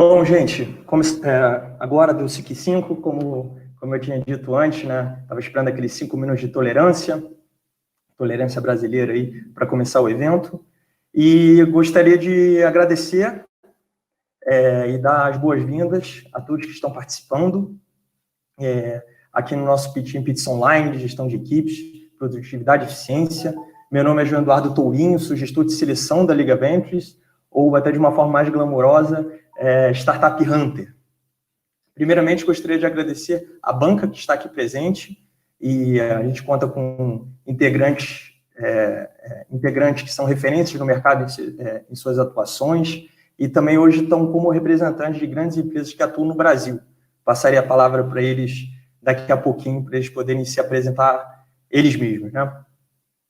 Bom, gente, agora deu 5h05, como eu tinha dito antes, né? Estava esperando aqueles 5 minutos de tolerância brasileira aí, para começar o evento. E gostaria de agradecer e dar as boas-vindas a todos que estão participando aqui no nosso Pitch Online de gestão de equipes, produtividade e eficiência. Meu nome é João Eduardo Tourinho, sou gestor de seleção da Liga Ventures, ou até de uma forma mais glamourosa, Startup Hunter. Primeiramente, gostaria de agradecer a banca que está aqui presente, e a gente conta com integrantes que são referências no mercado em suas atuações, e também hoje estão como representantes de grandes empresas que atuam no Brasil. Passaria a palavra para eles daqui a pouquinho, para eles poderem se apresentar eles mesmos, né?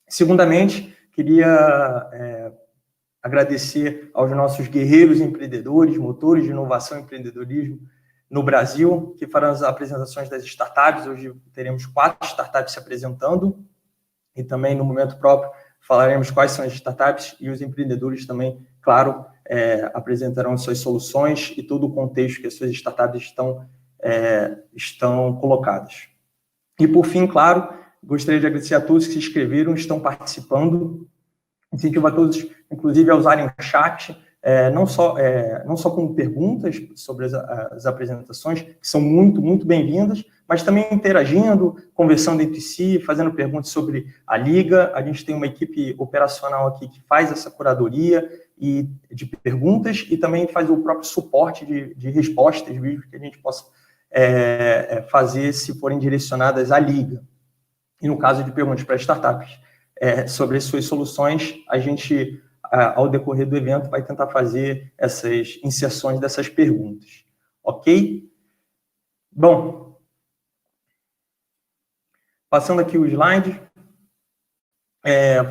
Segundamente, queria agradecer aos nossos guerreiros empreendedores, motores de inovação e empreendedorismo no Brasil, que farão as apresentações das startups. Hoje teremos 4 startups se apresentando, e também, no momento próprio, falaremos quais são as startups, e os empreendedores também, claro, apresentarão suas soluções e todo o contexto que as suas startups estão colocadas. E, por fim, claro, gostaria de agradecer a todos que se inscreveram, estão participando. Incentivo a todos, inclusive, a usarem o chat, não só com perguntas sobre as apresentações, que são muito, muito bem-vindas, mas também interagindo, conversando entre si, fazendo perguntas sobre a Liga. A gente tem uma equipe operacional aqui que faz essa curadoria de perguntas e também faz o próprio suporte de respostas, vídeos que a gente possa fazer se forem direcionadas à Liga. E no caso de perguntas para startups, sobre as suas soluções, a gente, ao decorrer do evento, vai tentar fazer essas inserções dessas perguntas. Ok? Bom, passando aqui o slide,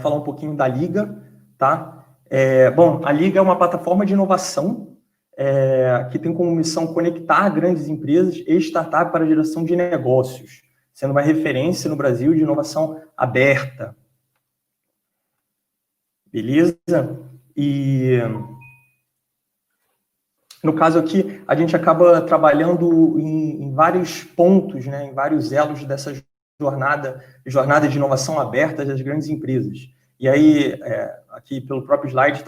falar um pouquinho da Liga, tá? Bom, a Liga é uma plataforma de inovação que tem como missão conectar grandes empresas e startups para a geração de negócios, sendo uma referência no Brasil de inovação aberta. Beleza? E, no caso aqui, a gente acaba trabalhando em vários pontos, né, em vários elos dessa jornada de inovação aberta das grandes empresas. E aí, aqui pelo próprio slide,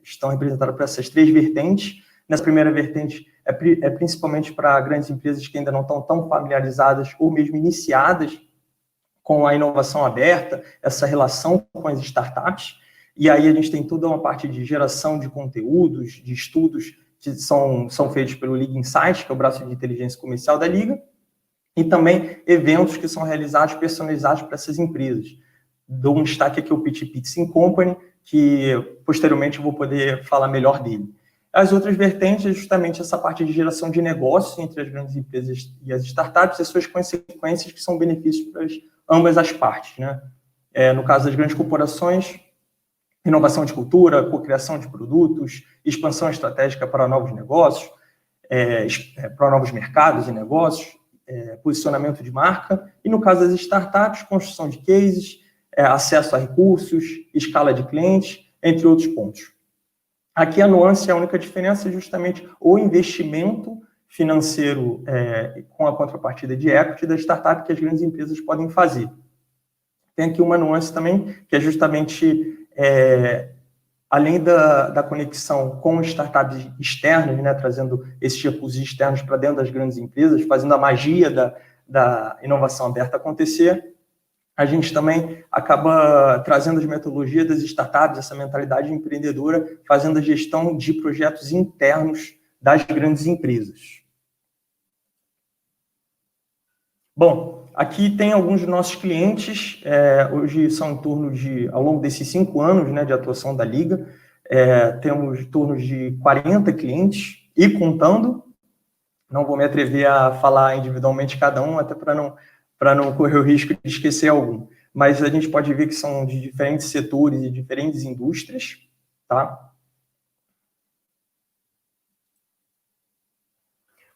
estão representadas por essas 3 vertentes. Nessa primeira vertente, é principalmente para grandes empresas que ainda não estão tão familiarizadas ou mesmo iniciadas com a inovação aberta, essa relação com as startups. E aí a gente tem toda uma parte de geração de conteúdos, de estudos que são feitos pelo Liga Insights, que é o braço de inteligência comercial da Liga, e também eventos que são realizados, personalizados para essas empresas. Dou um destaque aqui ao Pitch Company, que posteriormente eu vou poder falar melhor dele. As outras vertentes é justamente essa parte de geração de negócios entre as grandes empresas e as startups e as suas consequências, que são benefícios para ambas as partes, né? No caso das grandes corporações, inovação de cultura, cocriação de produtos, expansão estratégica para novos negócios, para novos mercados e negócios, posicionamento de marca, e no caso das startups, construção de cases, acesso a recursos, escala de clientes, entre outros pontos. Aqui a nuance, a única diferença é justamente o investimento financeiro com a contrapartida de equity da startup que as grandes empresas podem fazer. Tem aqui uma nuance também, que é justamente, além da conexão com startups externas, né, trazendo esses recursos externos para dentro das grandes empresas, fazendo a magia da inovação aberta acontecer, a gente também acaba trazendo as metodologias das startups, essa mentalidade empreendedora, fazendo a gestão de projetos internos das grandes empresas. Bom, aqui tem alguns dos nossos clientes, hoje são em torno de, ao longo desses 5 anos, né, de atuação da Liga, temos em torno de 40 clientes, e contando, não vou me atrever a falar individualmente cada um, até para não correr o risco de esquecer algum, mas a gente pode ver que são de diferentes setores e diferentes indústrias, tá?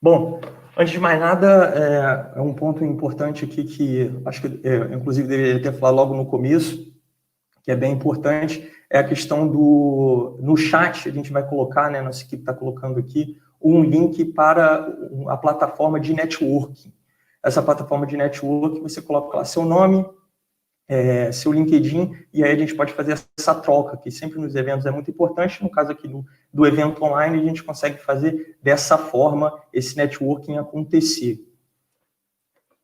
Bom, antes de mais nada, um ponto importante aqui que acho que, inclusive, deveria ter falado logo no começo, que é bem importante, é a questão no chat, a gente vai colocar, né, nossa equipe está colocando aqui, um link para a plataforma de networking. Essa plataforma de networking, você coloca lá seu nome, seu LinkedIn, e aí a gente pode fazer essa troca, que sempre nos eventos é muito importante. No caso aqui do evento online, a gente consegue fazer dessa forma esse networking acontecer.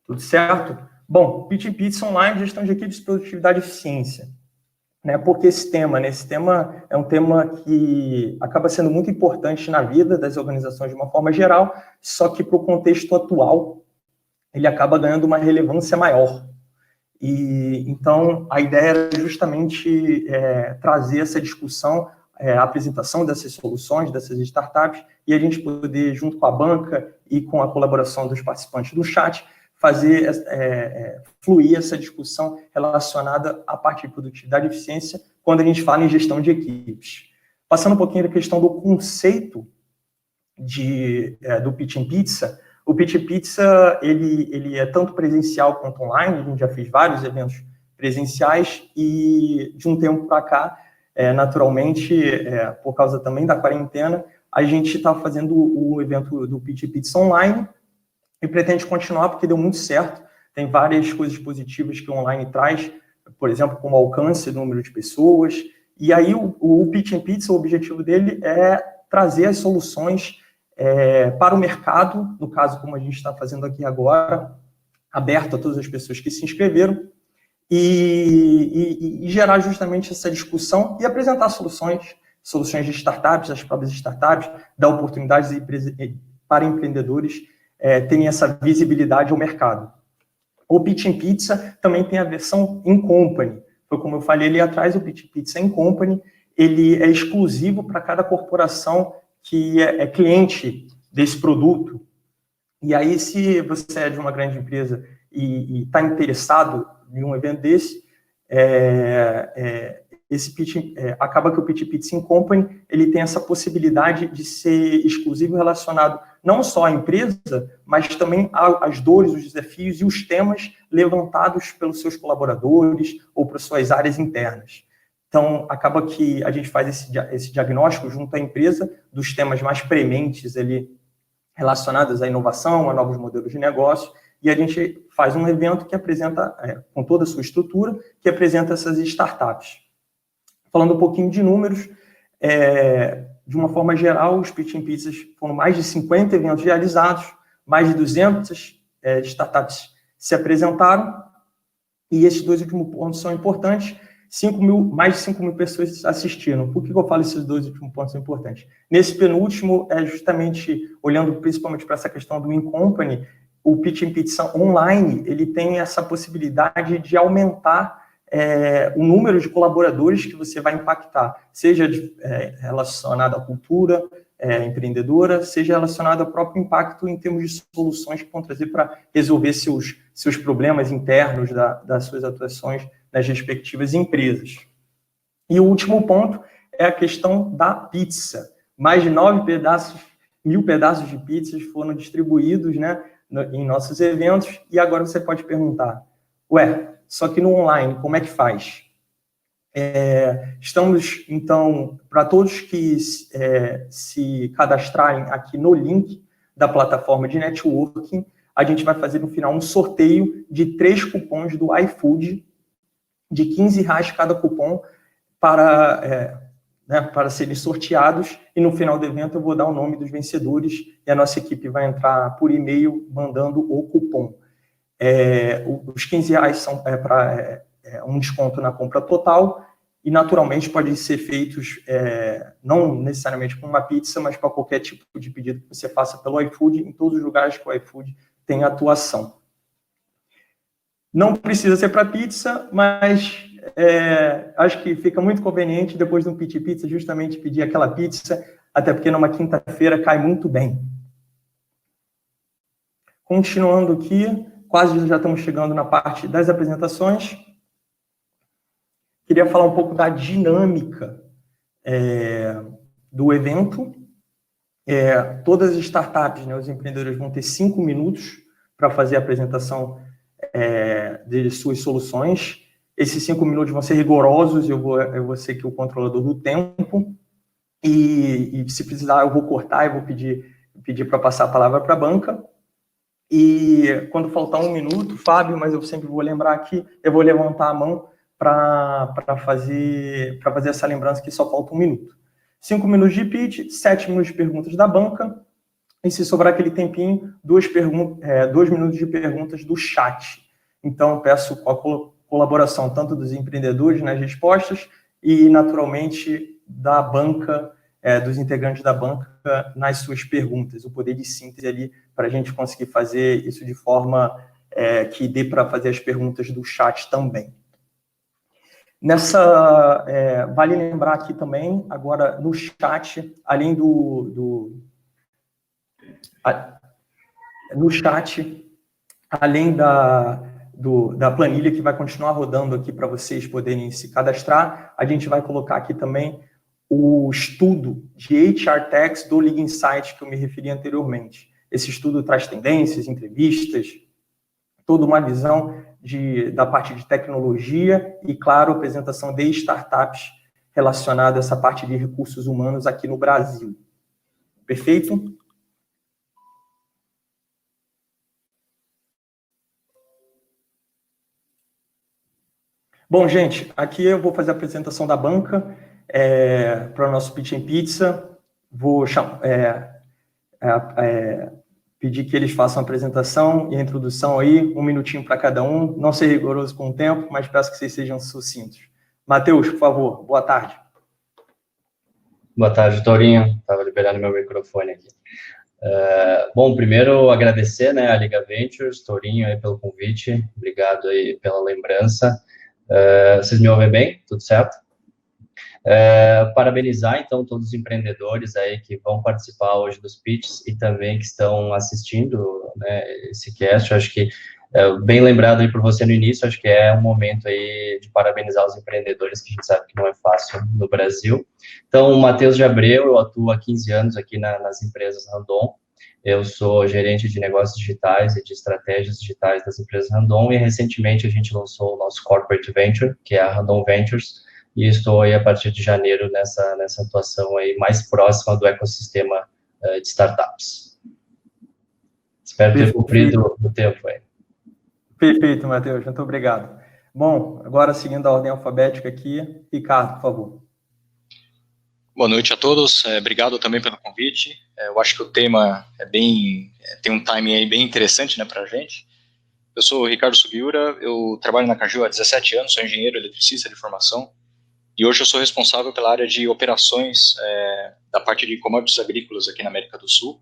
Tudo certo? Bom, Pitch Pizza Online, gestão de equipes, produtividade e eficiência. Por que esse tema? Esse tema é um tema que acaba sendo muito importante na vida das organizações de uma forma geral, só que para o contexto atual, ele acaba ganhando uma relevância maior. E então, a ideia era justamente trazer essa discussão, a apresentação dessas soluções, dessas startups, e a gente poder, junto com a banca e com a colaboração dos participantes do chat, fazer fluir essa discussão relacionada à parte de produtividade e eficiência quando a gente fala em gestão de equipes. Passando um pouquinho da questão do conceito do Pitch Pizza, o Pitch Pizza ele é tanto presencial quanto online, a gente já fez vários eventos presenciais e de um tempo para cá, naturalmente, por causa também da quarentena, a gente está fazendo o evento do Pitch Pizza online, e pretende continuar porque deu muito certo. Tem várias coisas positivas que o online traz, por exemplo, como alcance do número de pessoas. E aí o Pitch Pizza, o objetivo dele é trazer as soluções para o mercado, no caso, como a gente está fazendo aqui agora, aberto a todas as pessoas que se inscreveram, e gerar justamente essa discussão e apresentar soluções de startups, as próprias startups, dar oportunidades para empreendedores terem essa visibilidade ao mercado. O Pitch Pizza também tem a versão in company. Foi como eu falei ali atrás, o Pitch Pizza in company, ele é exclusivo para cada corporação que é cliente desse produto. E aí, se você é de uma grande empresa e está interessado em um evento desse, acaba que o Pitch Pizza in company ele tem essa possibilidade de ser exclusivo relacionado não só à empresa, mas também às dores, os desafios e os temas levantados pelos seus colaboradores ou para suas áreas internas. Então, acaba que a gente faz esse diagnóstico junto à empresa dos temas mais prementes ali relacionados à inovação, a novos modelos de negócio, e a gente faz um evento que apresenta, com toda a sua estrutura, que apresenta essas startups. Falando um pouquinho de números, de uma forma geral, os Pitch Pizzas foram mais de 50 eventos realizados, mais de 200 startups se apresentaram, e esses dois últimos pontos são importantes. Mais de 5 mil pessoas assistiram. Por que eu falo esses dois últimos pontos são importantes? Nesse penúltimo, justamente olhando principalmente para essa questão do in-company, o Pitch Pizza online, ele tem essa possibilidade de aumentar o número de colaboradores que você vai impactar, seja relacionado à cultura empreendedora, seja relacionado ao próprio impacto em termos de soluções que vão trazer para resolver seus problemas internos das suas atuações nas respectivas empresas. E o último ponto é a questão da pizza. Mais de 9.000 pedaços de pizzas foram distribuídos, em nossos eventos, e agora você pode perguntar, só que no online, como é que faz? Estamos, então, para todos que se cadastrarem aqui no link da plataforma de networking, a gente vai fazer no final um sorteio de 3 cupons do iFood, de R$15 cada cupom para serem sorteados, e no final do evento eu vou dar o nome dos vencedores e a nossa equipe vai entrar por e-mail mandando o cupom. Os R$15 são para um desconto na compra total e, naturalmente, podem ser feitos não necessariamente com uma pizza, mas para qualquer tipo de pedido que você faça pelo iFood, em todos os lugares que o iFood tem atuação. Não precisa ser para pizza, mas acho que fica muito conveniente, depois de um Pitch Pizza, justamente pedir aquela pizza, até porque numa quinta-feira cai muito bem. Continuando aqui, quase já estamos chegando na parte das apresentações. Queria falar um pouco da dinâmica do evento. Todas as startups, os empreendedores vão ter 5 minutos para fazer a apresentação de suas soluções. Esses 5 minutos vão ser rigorosos, eu vou ser aqui o controlador do tempo, e se precisar eu vou cortar, eu vou pedir pedir para passar a palavra para a banca. E quando faltar 1 minuto, Fábio, mas eu sempre vou lembrar aqui, eu vou levantar a mão para fazer essa lembrança que só falta 1 minuto. 5 minutos de pitch, 7 minutos de perguntas da banca, e se sobrar aquele tempinho, 2 minutos de perguntas do chat. Então, peço a colaboração tanto dos empreendedores nas respostas e, naturalmente, da banca, dos integrantes da banca nas suas perguntas, o poder de síntese ali para a gente conseguir fazer isso de forma que dê para fazer as perguntas do chat também. Vale lembrar aqui também, agora no chat, além no chat, além da planilha que vai continuar rodando aqui para vocês poderem se cadastrar, a gente vai colocar aqui também o estudo de HR Techs do Legal Insight que eu me referi anteriormente. Esse estudo traz tendências, entrevistas, toda uma visão da parte de tecnologia e, claro, apresentação de startups relacionada a essa parte de recursos humanos aqui no Brasil. Perfeito? Bom, gente, aqui eu vou fazer a apresentação da banca para o nosso Pitch and Pizza. Vou pedir que eles façam a apresentação e a introdução aí, 1 minutinho para cada um. Não ser rigoroso com o tempo, mas peço que vocês sejam sucintos. Matheus, por favor, boa tarde. Boa tarde, Tourinho. Estava liberando meu microfone aqui. Bom, primeiro agradecer, né, a Liga Ventures, Tourinho, aí pelo convite. Obrigado aí pela lembrança. Vocês me ouvem bem? Tudo certo? Parabenizar, então, todos os empreendedores aí que vão participar hoje dos pitches e também que estão assistindo, né, esse cast. Eu acho que, bem lembrado aí por você no início, acho que é um momento aí de parabenizar os empreendedores, que a gente sabe que não é fácil no Brasil. Então, Matheus de Abreu, eu atuo há 15 anos aqui nas empresas Randon. Eu sou gerente de negócios digitais e de estratégias digitais das empresas Randon, e recentemente a gente lançou o nosso Corporate Venture, que é a Randon Ventures, e estou aí a partir de janeiro nessa atuação aí mais próxima do ecossistema de startups. Espero ter cumprido o tempo aí. Perfeito, Matheus, muito obrigado. Bom, agora seguindo a ordem alfabética aqui, Ricardo, por favor. Boa noite a todos, obrigado também pelo convite. Eu acho que o tema tem um timing aí bem interessante, né, para a gente. Eu sou o Ricardo Sugiura, eu trabalho na Cargill há 17 anos, sou engenheiro eletricista de formação, e hoje eu sou responsável pela área de operações da parte de commodities agrícolas aqui na América do Sul.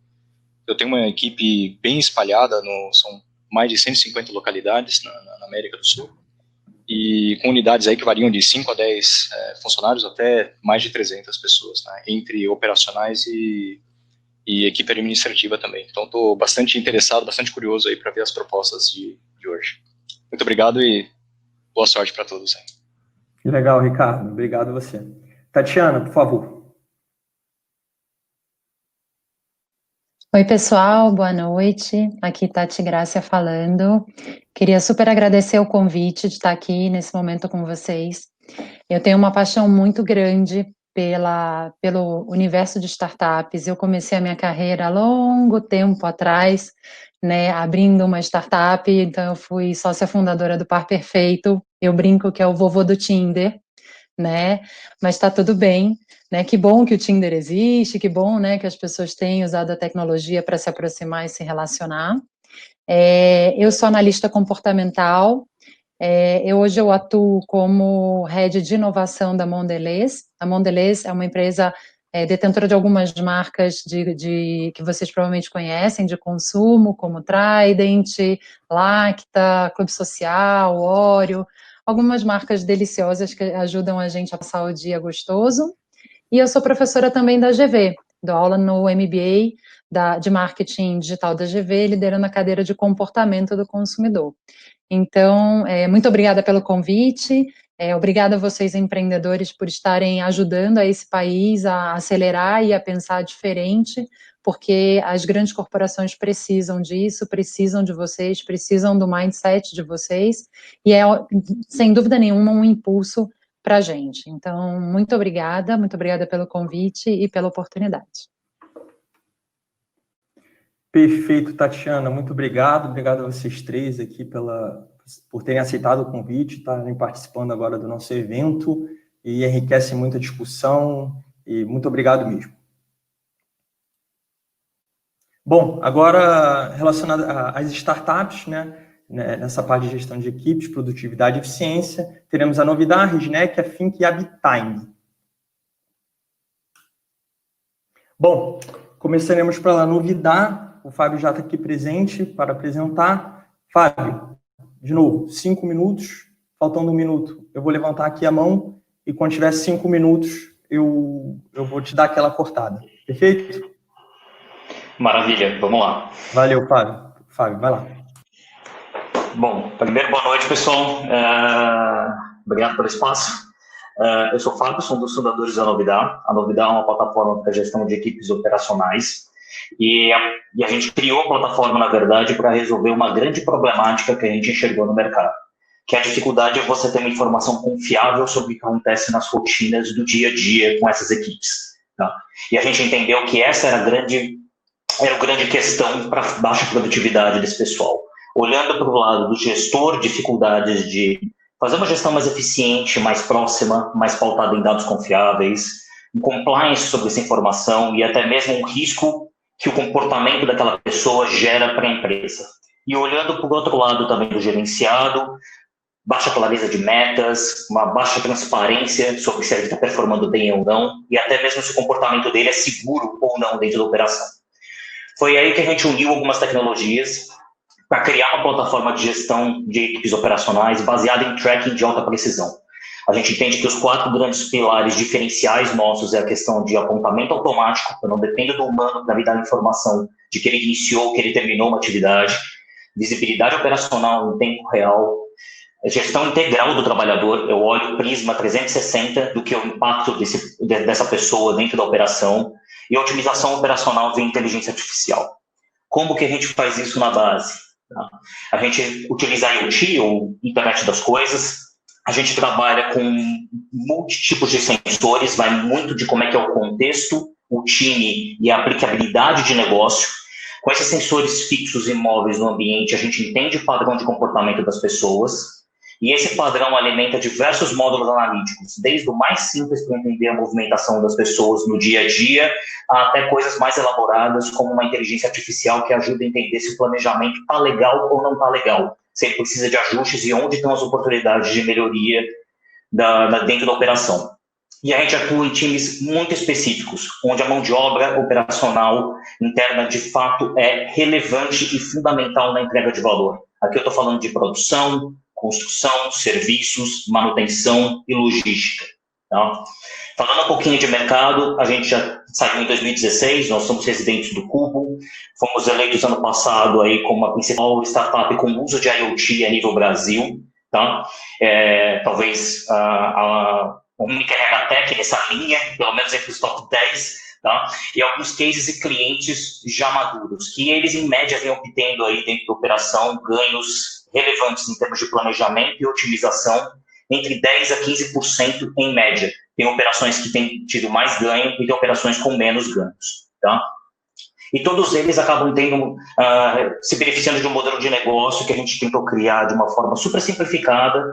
Eu tenho uma equipe bem espalhada, são mais de 150 localidades na América do Sul, e com unidades aí que variam de 5 a 10 funcionários até mais de 300 pessoas, né, entre operacionais e equipe administrativa também. Então, estou bastante interessado, bastante curioso aí para ver as propostas de hoje. Muito obrigado e boa sorte para todos aí. Que legal, Ricardo. Obrigado a você. Tatiana, por favor. Oi, pessoal, boa noite. Aqui Tati Grácia falando. Queria super agradecer o convite de estar aqui nesse momento com vocês. Eu tenho uma paixão muito grande pelo universo de startups. Eu comecei a minha carreira há longo tempo atrás, né, abrindo uma startup, então eu fui sócia fundadora do Par Perfeito. Eu brinco que é o vovô do Tinder, né, mas está tudo bem, né, que bom que o Tinder existe, que bom, né, que as pessoas têm usado a tecnologia para se aproximar e se relacionar. Eu sou analista comportamental, hoje eu atuo como head de inovação da Mondelez. A Mondelez é uma empresa detentora de algumas marcas que vocês provavelmente conhecem, de consumo, como Trident, Lacta, Clube Social, Oreo, algumas marcas deliciosas que ajudam a gente a passar o dia gostoso. E eu sou professora também da GV, dou aula no MBA de Marketing Digital da GV, liderando a cadeira de comportamento do consumidor. Então, muito obrigada pelo convite, obrigada a vocês, empreendedores, por estarem ajudando a esse país a acelerar e a pensar diferente, porque as grandes corporações precisam disso, precisam de vocês, precisam do mindset de vocês, e é, sem dúvida nenhuma, um impulso para a gente. Então, muito obrigada pelo convite e pela oportunidade. Perfeito, Tatiana, muito obrigado. Obrigado a vocês três aqui por terem aceitado o convite, estarem participando agora do nosso evento, e enriquece muito a discussão, e muito obrigado mesmo. Bom, agora relacionado às startups, né, nessa parte de gestão de equipes, produtividade e eficiência, teremos a Novidar, a Resnec, a Fink e a Bitime. Bom, começaremos pela Novidar. O Fábio já está aqui presente para apresentar. Fábio, de novo, 5 minutos, faltando 1 minuto. Eu vou levantar aqui a mão e quando tiver 5 minutos, eu vou te dar aquela cortada. Perfeito? Maravilha, vamos lá. Valeu, Fábio. Fábio, vai lá. Bom, primeiro, boa noite, pessoal. Obrigado pelo espaço. Eu sou o Fábio, sou um dos fundadores da Novidar. A Novidar é uma plataforma para gestão de equipes operacionais. E a gente criou a plataforma, na verdade, para resolver uma grande problemática que a gente enxergou no mercado, que é a dificuldade de você ter uma informação confiável sobre o que acontece nas rotinas do dia a dia com essas equipes. Tá? E a gente entendeu que essa era a grande questão para a baixa produtividade desse pessoal. Olhando para o lado do gestor, dificuldades de fazer uma gestão mais eficiente, mais próxima, mais pautada em dados confiáveis, um compliance sobre essa informação e até mesmo um risco que o comportamento daquela pessoa gera para a empresa. E olhando para o outro lado também do gerenciado, baixa clareza de metas, uma baixa transparência sobre se ele está performando bem ou não, e até mesmo se o comportamento dele é seguro ou não dentro da operação. Foi aí que a gente uniu algumas tecnologias para criar uma plataforma de gestão de equipes operacionais baseada em tracking de alta precisão. A gente entende que os 4 grandes pilares diferenciais nossos é a questão de apontamento automático, eu não dependo do humano para me dar a informação de que ele iniciou, que ele terminou uma atividade, visibilidade operacional em tempo real, gestão integral do trabalhador, eu olho o prisma 360 do que é o impacto dessa pessoa dentro da operação, e a otimização operacional via inteligência artificial. Como que a gente faz isso na base? A gente utiliza IoT, ou Internet das Coisas. A gente trabalha com múltiplos de sensores, vai muito de como é que é o contexto, o time e a aplicabilidade de negócio. Com esses sensores fixos e móveis no ambiente, a gente entende o padrão de comportamento das pessoas, e esse padrão alimenta diversos módulos analíticos, desde o mais simples para entender a movimentação das pessoas no dia a dia, até coisas mais elaboradas, como uma inteligência artificial que ajuda a entender se o planejamento está legal ou não está legal, se ele precisa de ajustes e onde estão as oportunidades de melhoria dentro da operação. E a gente atua em times muito específicos, onde a mão de obra operacional interna, de fato, é relevante e fundamental na entrega de valor. Aqui eu estou falando de produção, construção, serviços, manutenção e logística. Tá? Falando um pouquinho de mercado, a gente já saiu em 2016, nós somos residentes do Cubo, fomos eleitos ano passado aí como a principal startup com uso de IoT a nível Brasil, tá? Talvez a única RH-Tech nessa linha, pelo menos entre os top 10, tá? E alguns cases e clientes já maduros, que eles em média vêm obtendo aí dentro da operação ganhos relevantes em termos de planejamento e otimização, entre 10% a 15% em média. Tem operações que têm tido mais ganho e tem operações com menos ganhos. Tá? E todos eles acabam se beneficiando de um modelo de negócio que a gente tentou criar de uma forma super simplificada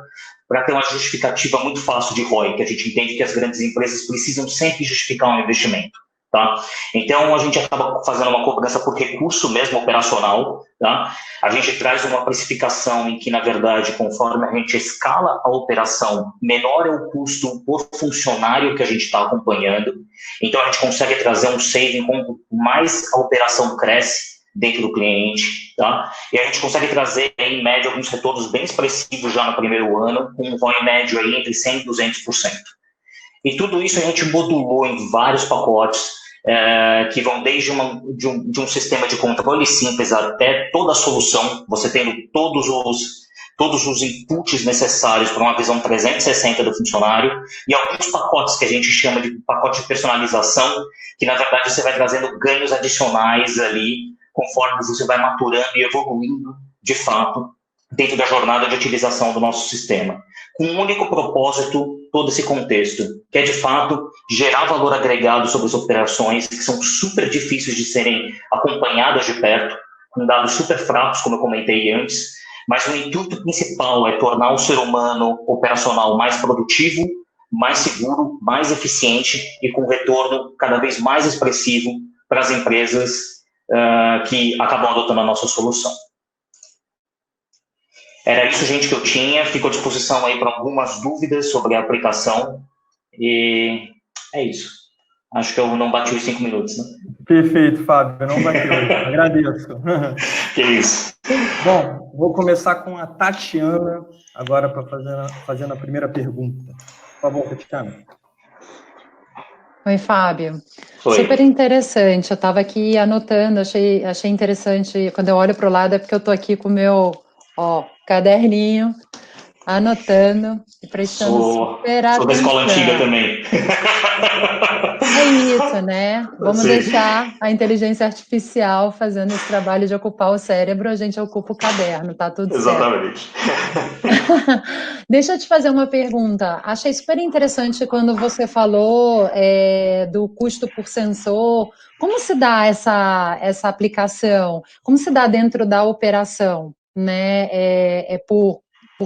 para ter uma justificativa muito fácil de ROI, que a gente entende que as grandes empresas precisam sempre justificar um investimento. Tá? Então, a gente acaba fazendo uma cobrança por recurso mesmo operacional. Tá? A gente traz uma precificação em que, na verdade, conforme a gente escala a operação, menor é o custo por funcionário que a gente está acompanhando. Então, a gente consegue trazer um saving quanto mais a operação cresce dentro do cliente. Tá? E a gente consegue trazer, em média, alguns retornos bem expressivos já no primeiro ano, com um ROI médio aí entre 100% e 200%. E tudo isso a gente modulou em vários pacotes, que vão desde um sistema de controle simples até toda a solução, você tendo todos os inputs necessários para uma visão 360 do funcionário, e alguns pacotes que a gente chama de pacote de personalização, que na verdade você vai trazendo ganhos adicionais ali, conforme você vai maturando e evoluindo, de fato, dentro da jornada de utilização do nosso sistema. Com um único propósito, todo esse contexto, que é, de fato, gerar valor agregado sobre as operações, que são super difíceis de serem acompanhadas de perto, com dados super fracos, como eu comentei antes, mas o intuito principal é tornar o ser humano operacional mais produtivo, mais seguro, mais eficiente e com retorno cada vez mais expressivo para as empresas que acabam adotando a nossa solução. Era isso, gente, que eu tinha. Fico à disposição aí para algumas dúvidas sobre a aplicação. E é isso. Acho que eu não bati os 5 minutos, né? Perfeito, Fábio. Não bateu. Agradeço. Que isso. Bom, vou começar com a Tatiana, agora para fazendo a primeira pergunta. Por favor, Tatiana. Oi, Fábio. Oi. Super interessante. Eu estava aqui anotando, achei interessante. Quando eu olho para o lado é porque eu estou aqui com o meu caderninho, anotando e prestando super atenção. Sou da escola antiga também. É isso, né? Vamos deixar a inteligência artificial fazendo esse trabalho de ocupar o cérebro, a gente ocupa o caderno, tá tudo certo. Exatamente. Deixa eu te fazer uma pergunta. Achei super interessante quando você falou do custo por sensor. Como se dá essa aplicação? Como se dá dentro da operação? Né? É por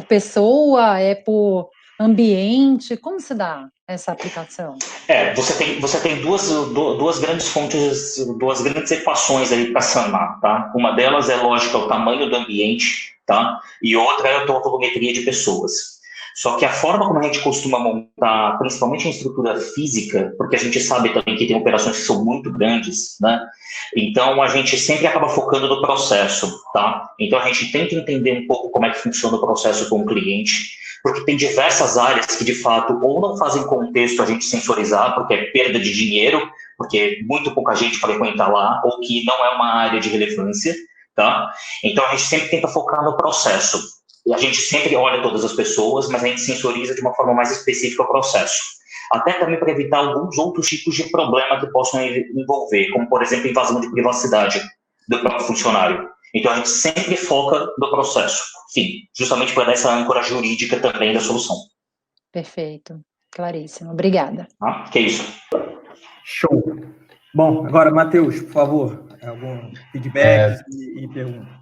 pessoa? É por ambiente? Como se dá essa aplicação? Você tem duas grandes fontes, duas grandes equações aí para sanar, tá? Uma delas é, lógico, o tamanho do ambiente, tá? E outra é a volumetria de pessoas. Só que a forma como a gente costuma montar, principalmente em estrutura física, porque a gente sabe também que tem operações que são muito grandes, né? Então, a gente sempre acaba focando no processo, tá? Então, a gente tenta entender um pouco como é que funciona o processo com o cliente, porque tem diversas áreas que, de fato, ou não fazem contexto a gente sensorizar, porque é perda de dinheiro, porque muito pouca gente frequenta lá, ou que não é uma área de relevância, tá? Então, a gente sempre tenta focar no processo. E a gente sempre olha todas as pessoas, mas a gente sensoriza de uma forma mais específica o processo. Até também para evitar alguns outros tipos de problema que possam envolver, como, por exemplo, invasão de privacidade do próprio funcionário. Então, a gente sempre foca no processo, enfim, justamente para dar essa âncora jurídica também da solução. Perfeito, claríssimo. Obrigada. Que é isso. Show. Bom, agora, Matheus, por favor, algum feedback e pergunta.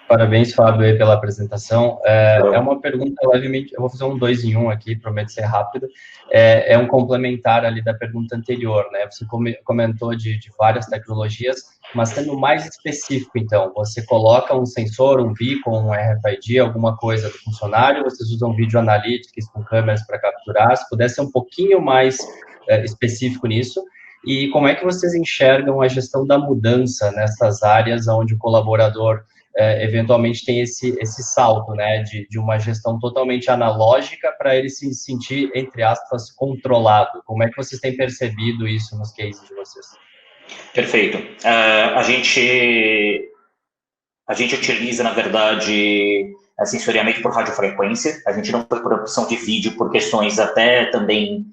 Parabéns, Fábio, aí pela apresentação. É uma pergunta levemente, eu vou fazer um 2 em 1 aqui, prometo ser rápido. É um complementar ali da pergunta anterior, né? Você comentou de várias tecnologias, mas sendo mais específico, então, você coloca um sensor, um beacon, um RFID, alguma coisa do funcionário, vocês usam vídeo analytics com câmeras para capturar, se pudesse ser um pouquinho mais específico nisso. E como é que vocês enxergam a gestão da mudança nessas áreas onde o colaborador eventualmente tem esse salto, né, de uma gestão totalmente analógica para ele se sentir, entre aspas, controlado? Como é que vocês têm percebido isso nos cases de vocês? Perfeito. A gente utiliza, na verdade, sensoriamento por radiofrequência. A gente não foi por opção de vídeo por questões até também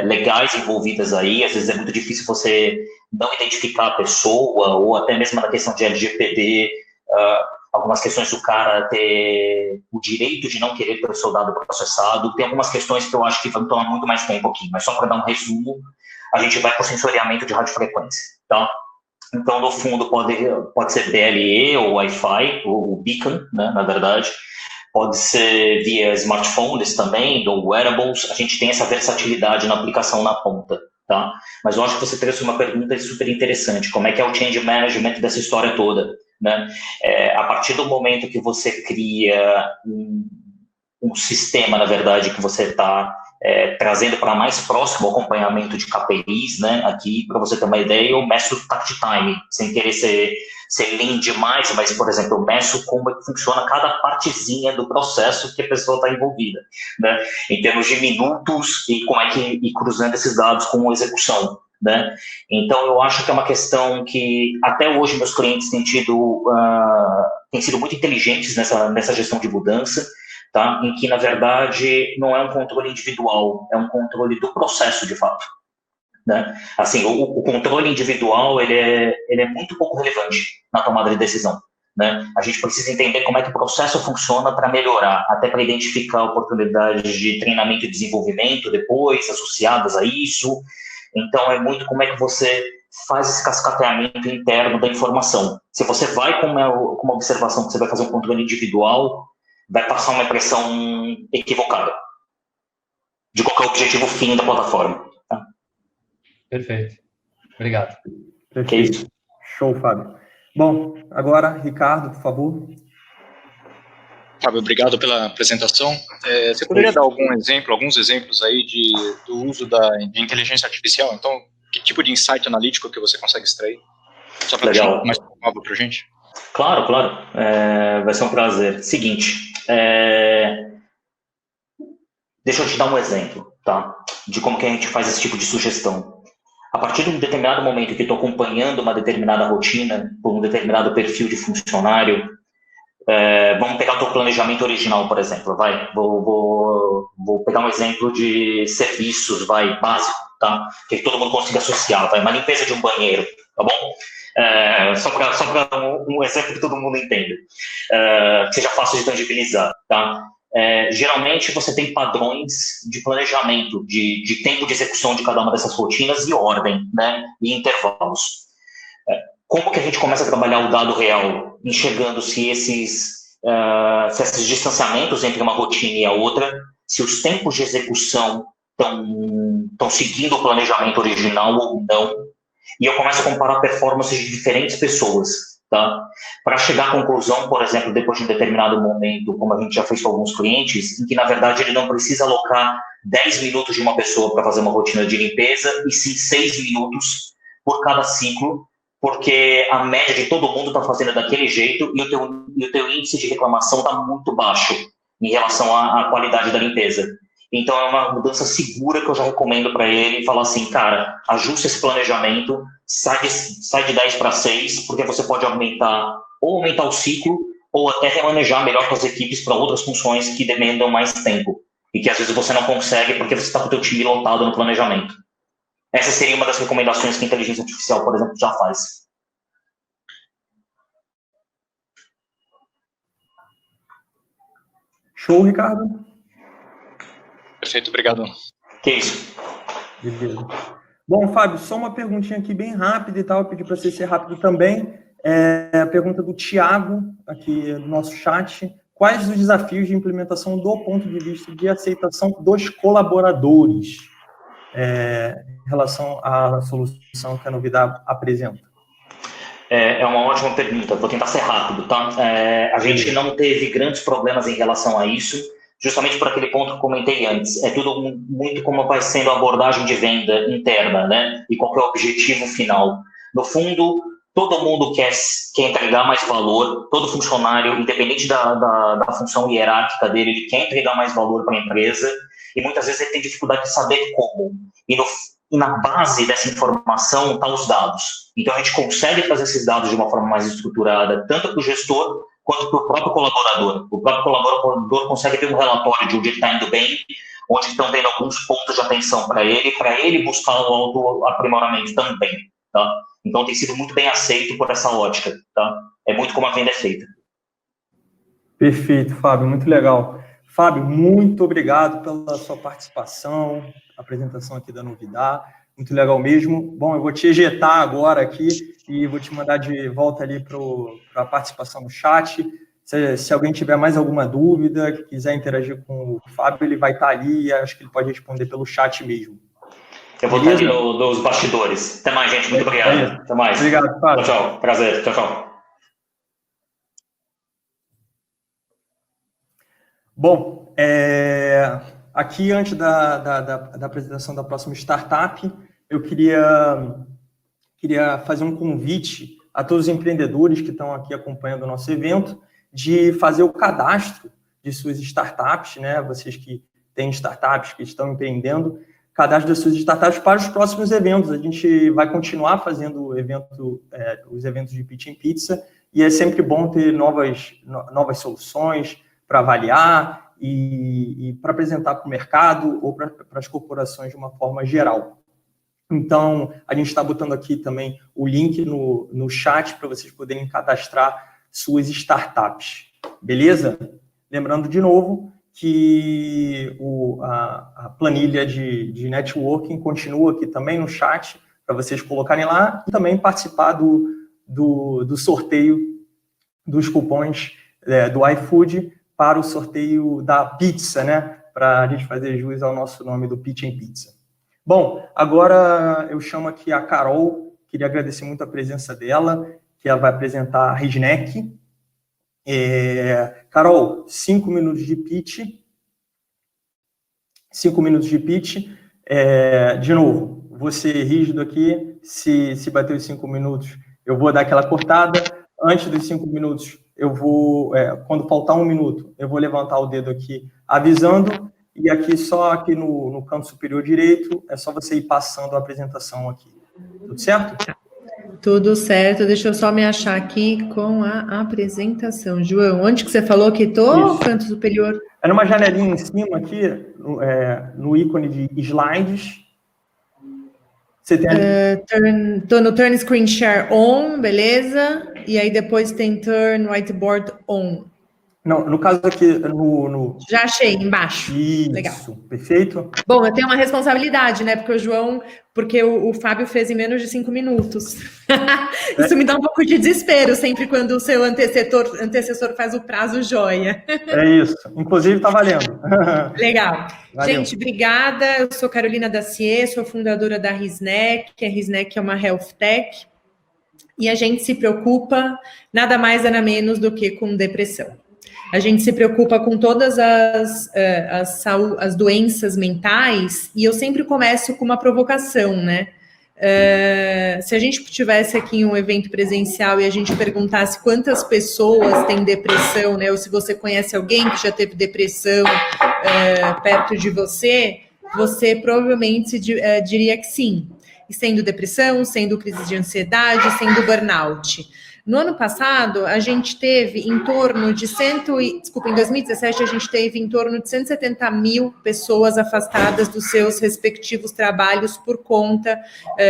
legais envolvidas aí. Às vezes é muito difícil você não identificar a pessoa, ou até mesmo na questão de LGPD, algumas questões do cara ter o direito de não querer ter o seu dado processado. Tem algumas questões que eu acho que vão tomar muito mais tempo aqui, mas só para dar um resumo, a gente vai por sensoriamento de radiofrequência, tá? Então, no fundo, pode ser BLE ou Wi-Fi, ou beacon, né, na verdade. Pode ser via smartphones também, ou wearables. A gente tem essa versatilidade na aplicação na ponta, tá? Mas eu acho que você trouxe uma pergunta super interessante. Como é que é o change management dessa história toda, né? A partir do momento que você cria um sistema, na verdade, que você está trazendo para mais próximo o acompanhamento de KPIs, né? Aqui, para você ter uma ideia, eu meço o takt time, sem querer ser lean demais, mas, por exemplo, eu meço como é que funciona cada partezinha do processo que a pessoa está envolvida, né? Em termos de minutos e como é que ir cruzando esses dados com a execução, né? Então, eu acho que é uma questão que até hoje meus clientes têm sido muito inteligentes nessa gestão de mudança, tá? Em que, na verdade, não é um controle individual, é um controle do processo, de fato, né? Assim, o controle individual, ele é muito pouco relevante na tomada de decisão, né? A gente precisa entender como é que o processo funciona para melhorar, até para identificar oportunidades de treinamento e desenvolvimento depois, associadas a isso. Então, é muito como é que você faz esse cascateamento interno da informação. Se você vai com uma observação que você vai fazer um controle individual, vai passar uma impressão equivocada de qual é o objetivo fim da plataforma. Tá? Perfeito. Obrigado. Perfeito. Show, Fábio. Bom, agora, Ricardo, por favor. Fábio, obrigado pela apresentação. Você poderia dar alguns exemplos aí do uso de inteligência artificial? Então, que tipo de insight analítico que você consegue extrair? Só para deixar mais palpável para a gente. Claro. Vai ser um prazer. Seguinte, deixa eu te dar um exemplo, tá? De como que a gente faz esse tipo de sugestão. A partir de um determinado momento que estou acompanhando uma determinada rotina, por um determinado perfil de funcionário, vamos pegar o teu planejamento original, por exemplo, vou pegar um exemplo de serviços, básico, tá? Que todo mundo consiga associar, uma limpeza de um banheiro, tá bom? Só para um exemplo que todo mundo entenda, que seja fácil de tangibilizar, tá? Geralmente você tem padrões de planejamento, de tempo de execução de cada uma dessas rotinas e ordem, né? E intervalos. Como que a gente começa a trabalhar o dado real, enxergando se esses distanciamentos entre uma rotina e a outra, se os tempos de execução estão seguindo o planejamento original ou não, e eu começo a comparar performances de diferentes pessoas, tá? Para chegar à conclusão, por exemplo, depois de um determinado momento, como a gente já fez com alguns clientes, em que, na verdade, ele não precisa alocar 10 minutos de uma pessoa para fazer uma rotina de limpeza, e sim 6 minutos por cada ciclo, porque a média de todo mundo está fazendo daquele jeito e o teu índice de reclamação está muito baixo em relação à qualidade da limpeza. Então, é uma mudança segura que eu já recomendo para ele, falar assim, cara, ajusta esse planejamento, sai de 10 para 6, porque você pode aumentar o ciclo ou até remanejar melhor com as equipes para outras funções que demandam mais tempo e que às vezes você não consegue porque você está com o teu time lotado no planejamento. Essa seria uma das recomendações que a inteligência artificial, por exemplo, já faz. Show, Ricardo. Perfeito, obrigado. Que isso. Beleza. Bom, Fábio, só uma perguntinha aqui bem rápida e tal, eu pedi para você ser rápido também. A pergunta do Tiago, aqui no nosso chat. Quais os desafios de implementação do ponto de vista de aceitação dos colaboradores em relação à solução que a Novidade apresenta? É uma ótima pergunta, vou tentar ser rápido, tá? A gente não teve grandes problemas em relação a isso, justamente por aquele ponto que comentei antes. É tudo muito como vai sendo a abordagem de venda interna, né? E qual é o objetivo final. No fundo, todo mundo quer entregar mais valor, todo funcionário, independente da função hierárquica dele, ele quer entregar mais valor para a empresa, e muitas vezes ele tem dificuldade de saber como. E na base dessa informação estão os dados. Então, a gente consegue fazer esses dados de uma forma mais estruturada, tanto para o gestor quanto para o próprio colaborador. O próprio colaborador consegue ter um relatório de onde ele está indo bem, onde estão tendo alguns pontos de atenção para ele buscar o autoaprimoramento também. Tá? Então, tem sido muito bem aceito por essa ótica. Tá? É muito como a venda é feita. Perfeito, Fábio, muito legal. Fábio, muito obrigado pela sua participação, apresentação aqui da Novidade, muito legal mesmo. Bom, eu vou te ejetar agora aqui e vou te mandar de volta ali para a participação no chat. Se alguém tiver mais alguma dúvida, quiser interagir com o Fábio, ele vai estar ali e acho que ele pode responder pelo chat mesmo. Eu vou estar ali nos bastidores. Até mais, gente. Muito obrigado. Até mais. Obrigado, Fábio. Tchau. Prazer. Tchau. Bom, aqui antes da apresentação da próxima startup, eu queria fazer um convite a todos os empreendedores que estão aqui acompanhando o nosso evento de fazer o cadastro de suas startups, né? Vocês que têm startups que estão empreendendo, cadastro das suas startups para os próximos eventos. A gente vai continuar fazendo os eventos de Pitch and Pizza e é sempre bom ter novas soluções para avaliar e para apresentar para o mercado ou para as corporações de uma forma geral. Então, a gente está botando aqui também o link no chat para vocês poderem cadastrar suas startups. Beleza? Lembrando de novo que a planilha de networking continua aqui também no chat, para vocês colocarem lá e também participar do sorteio dos cupons do iFood para o sorteio da pizza, né? Para a gente fazer jus ao nosso nome do Pitch em Pizza. Bom, agora eu chamo aqui a Carol, queria agradecer muito a presença dela, que ela vai apresentar a Risnec. Carol, 5 minutos de pitch. 5 minutos de pitch. De novo, vou ser rígido aqui, se bater os 5 minutos, eu vou dar aquela cortada. Antes dos 5 minutos, eu vou, quando faltar 1 minuto, eu vou levantar o dedo aqui avisando, e aqui só aqui no canto superior direito, é só você ir passando a apresentação aqui. Tudo certo? Tudo certo, deixa eu só me achar aqui com a apresentação. João, onde que você falou que estou? Canto superior? É numa janelinha em cima aqui, no ícone de slides. Você tem Estou no Turn Screen Share On, beleza? E aí depois tem Turn Whiteboard On. Não, no caso aqui, no... Já achei, embaixo. Isso, legal. Perfeito. Bom, eu tenho uma responsabilidade, né? Porque o Fábio fez em menos de 5 minutos. Isso me dá um pouco de desespero, sempre quando o seu antecessor faz o prazo joia. É isso. Inclusive, está valendo. Legal. Valeu. Gente, obrigada. Eu sou Carolina Dacier, sou fundadora da Risnec. A Risnec é uma health tech. E a gente se preocupa nada mais, nada menos do que com depressão. A gente se preocupa com todas as doenças mentais, e eu sempre começo com uma provocação, né? Se a gente tivesse aqui um evento presencial e a gente perguntasse quantas pessoas têm depressão, né? Ou se você conhece alguém que já teve depressão perto de você, você provavelmente diria que sim. E sendo depressão, sendo crise de ansiedade, sendo burnout. No ano passado, a gente teve em torno de em 2017, a gente teve em torno de 170 mil pessoas afastadas dos seus respectivos trabalhos por conta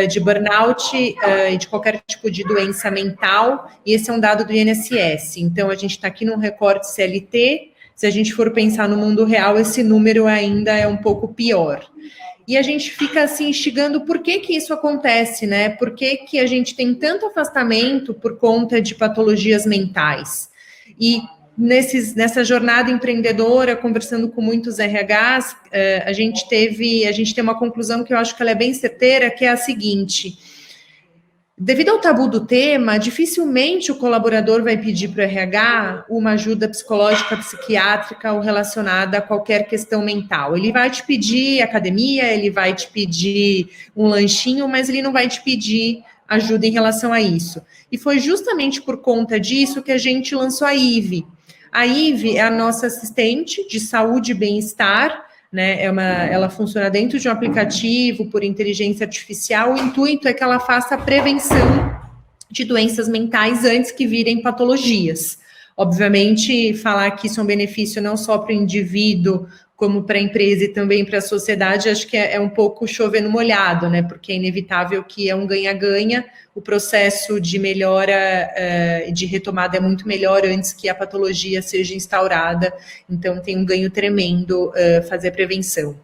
de burnout e de qualquer tipo de doença mental, e esse é um dado do INSS. Então, a gente está aqui num recorte CLT, se a gente for pensar no mundo real, esse número ainda é um pouco pior. E a gente fica assim instigando por que isso acontece, né? Por que a gente tem tanto afastamento por conta de patologias mentais? E nessa jornada empreendedora, conversando com muitos RHs, a gente tem uma conclusão que eu acho que ela é bem certeira, que é a seguinte: devido ao tabu do tema, dificilmente o colaborador vai pedir para o RH uma ajuda psicológica, psiquiátrica ou relacionada a qualquer questão mental. Ele vai te pedir academia, ele vai te pedir um lanchinho, mas ele não vai te pedir ajuda em relação a isso. E foi justamente por conta disso que a gente lançou a IVE. A IVE é a nossa assistente de saúde e bem-estar, né? Ela funciona dentro de um aplicativo por inteligência artificial. O intuito é que ela faça a prevenção de doenças mentais antes que virem patologias. Obviamente, falar que isso é um benefício não só para o indivíduo, como para a empresa e também para a sociedade, acho que é um pouco chover no molhado, né? Porque é inevitável que é um ganha-ganha, o processo de melhora e de retomada é muito melhor antes que a patologia seja instaurada, então tem um ganho tremendo fazer a prevenção.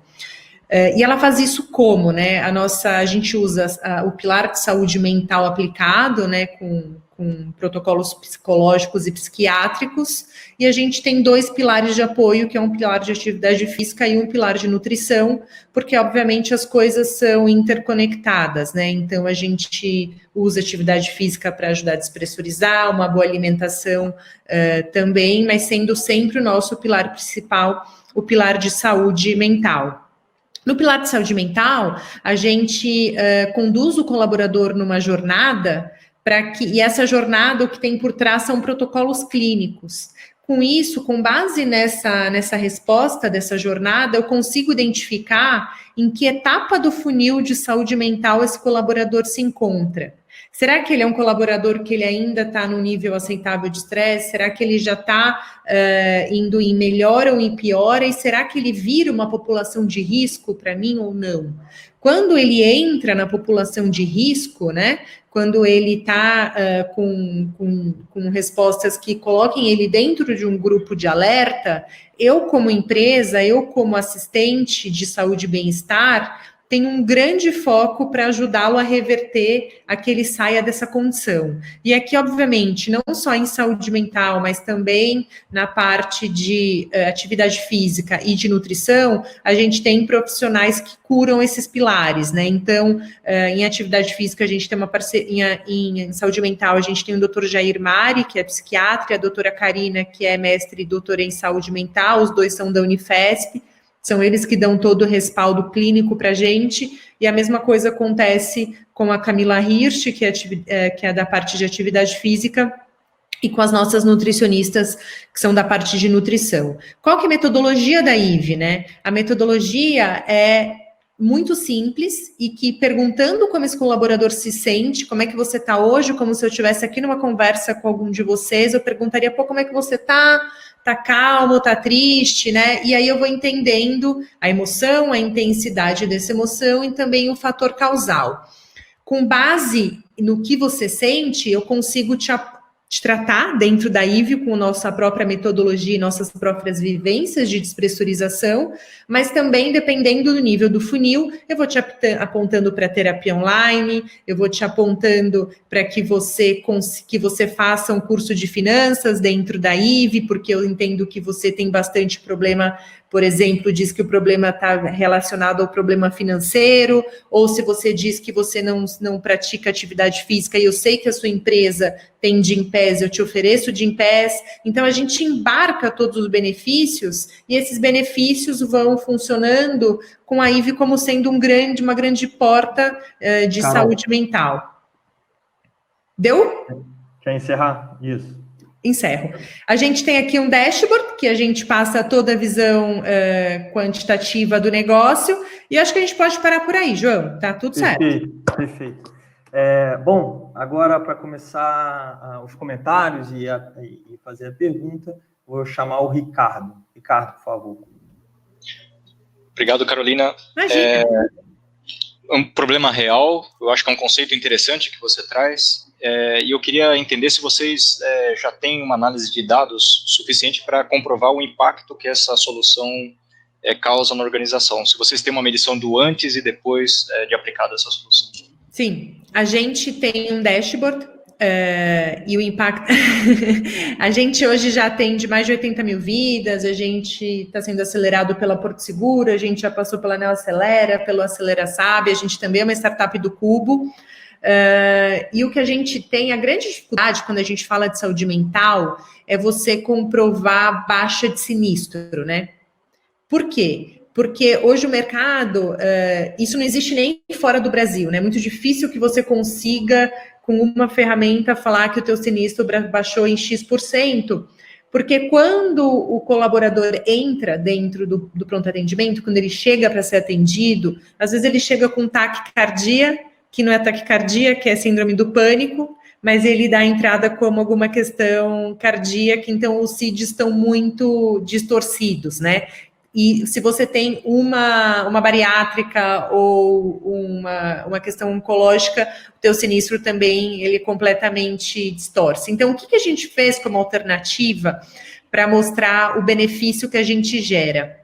E ela faz isso como, né? A gente usa o pilar de saúde mental aplicado, né, com protocolos psicológicos e psiquiátricos, e a gente tem 2 pilares de apoio, que é um pilar de atividade física e um pilar de nutrição, porque, obviamente, as coisas são interconectadas, né? Então, a gente usa atividade física para ajudar a despressurizar, uma boa alimentação também, mas sendo sempre o nosso pilar principal, o pilar de saúde mental. No pilar de saúde mental, a gente conduz o colaborador numa jornada, e essa jornada, o que tem por trás são protocolos clínicos. Com isso, com base nessa resposta dessa jornada, eu consigo identificar em que etapa do funil de saúde mental esse colaborador se encontra. Será que ele é um colaborador que ele ainda está no nível aceitável de estresse? Será que ele já está indo em melhor ou em pior? E será que ele vira uma população de risco para mim ou não? Quando ele entra na população de risco, né? Quando ele está com respostas que coloquem ele dentro de um grupo de alerta, eu como empresa, eu como assistente de saúde e bem-estar, tem um grande foco para ajudá-lo a reverter a que ele saia dessa condição. E aqui, obviamente, não só em saúde mental, mas também na parte de atividade física e de nutrição, a gente tem profissionais que curam esses pilares, né? Então, em atividade física, a gente tem uma parceria, em saúde mental, a gente tem o Dr. Jair Mari, que é psiquiatra, e a doutora Karina, que é mestre e doutora em saúde mental, os dois são da Unifesp. São eles que dão todo o respaldo clínico para a gente, e a mesma coisa acontece com a Camila Hirsch, que é da parte de atividade física, e com as nossas nutricionistas, que são da parte de nutrição. Qual que é a metodologia da IVE, né? A metodologia é muito simples, e que perguntando como esse colaborador se sente, como é que você está hoje, como se eu estivesse aqui numa conversa com algum de vocês, eu perguntaria, pô, como é que você está? Tá calmo, tá triste, né? E aí eu vou entendendo a emoção, a intensidade dessa emoção e também o fator causal. Com base no que você sente, eu consigo te tratar dentro da IVE com nossa própria metodologia e nossas próprias vivências de despressurização, mas também, dependendo do nível do funil, eu vou te apontando para terapia online, eu vou te apontando para que você faça um curso de finanças dentro da IVE, porque eu entendo que você tem bastante problema, por exemplo, diz que o problema está relacionado ao problema financeiro, ou se você diz que você não pratica atividade física e eu sei que a sua empresa tem Gympass, eu te ofereço Gympass. Então, a gente embarca todos os benefícios e esses benefícios vão funcionando com a IVE como sendo uma grande porta de Carol, saúde mental. Deu? Quer encerrar? Isso. Encerro. A gente tem aqui um dashboard, que a gente passa toda a visão quantitativa do negócio, e acho que a gente pode parar por aí, João. Tá tudo certo. Perfeito. Bom, agora para começar os comentários e fazer a pergunta, vou chamar o Ricardo. Ricardo, por favor. Obrigado, Carolina. Imagina. Um problema real, eu acho que é um conceito interessante que você traz, e eu queria entender se vocês já têm uma análise de dados suficiente para comprovar o impacto que essa solução causa na organização, se vocês têm uma medição do antes e depois de aplicada essa solução. Sim, a gente tem um dashboard e o impacto... A gente hoje já atende mais de 80 mil vidas, a gente está sendo acelerado pela Porto Seguro, a gente já passou pela Neo Acelera, pelo Acelera Sabe, a gente também é uma startup do Cubo, e o que a gente tem, a grande dificuldade quando a gente fala de saúde mental, é você comprovar baixa de sinistro, né? Por quê? Porque hoje o mercado, isso não existe nem fora do Brasil, né? É muito difícil que você consiga, com uma ferramenta, falar que o teu sinistro baixou em X%, porque quando o colaborador entra dentro do pronto atendimento, quando ele chega para ser atendido, às vezes ele chega com taquicardia, que não é taquicardia, que é síndrome do pânico, mas ele dá a entrada como alguma questão cardíaca, então os CIDs estão muito distorcidos, né? E se você tem uma bariátrica ou uma questão oncológica, o teu sinistro também, ele completamente distorce. Então, o que a gente fez como alternativa para mostrar o benefício que a gente gera?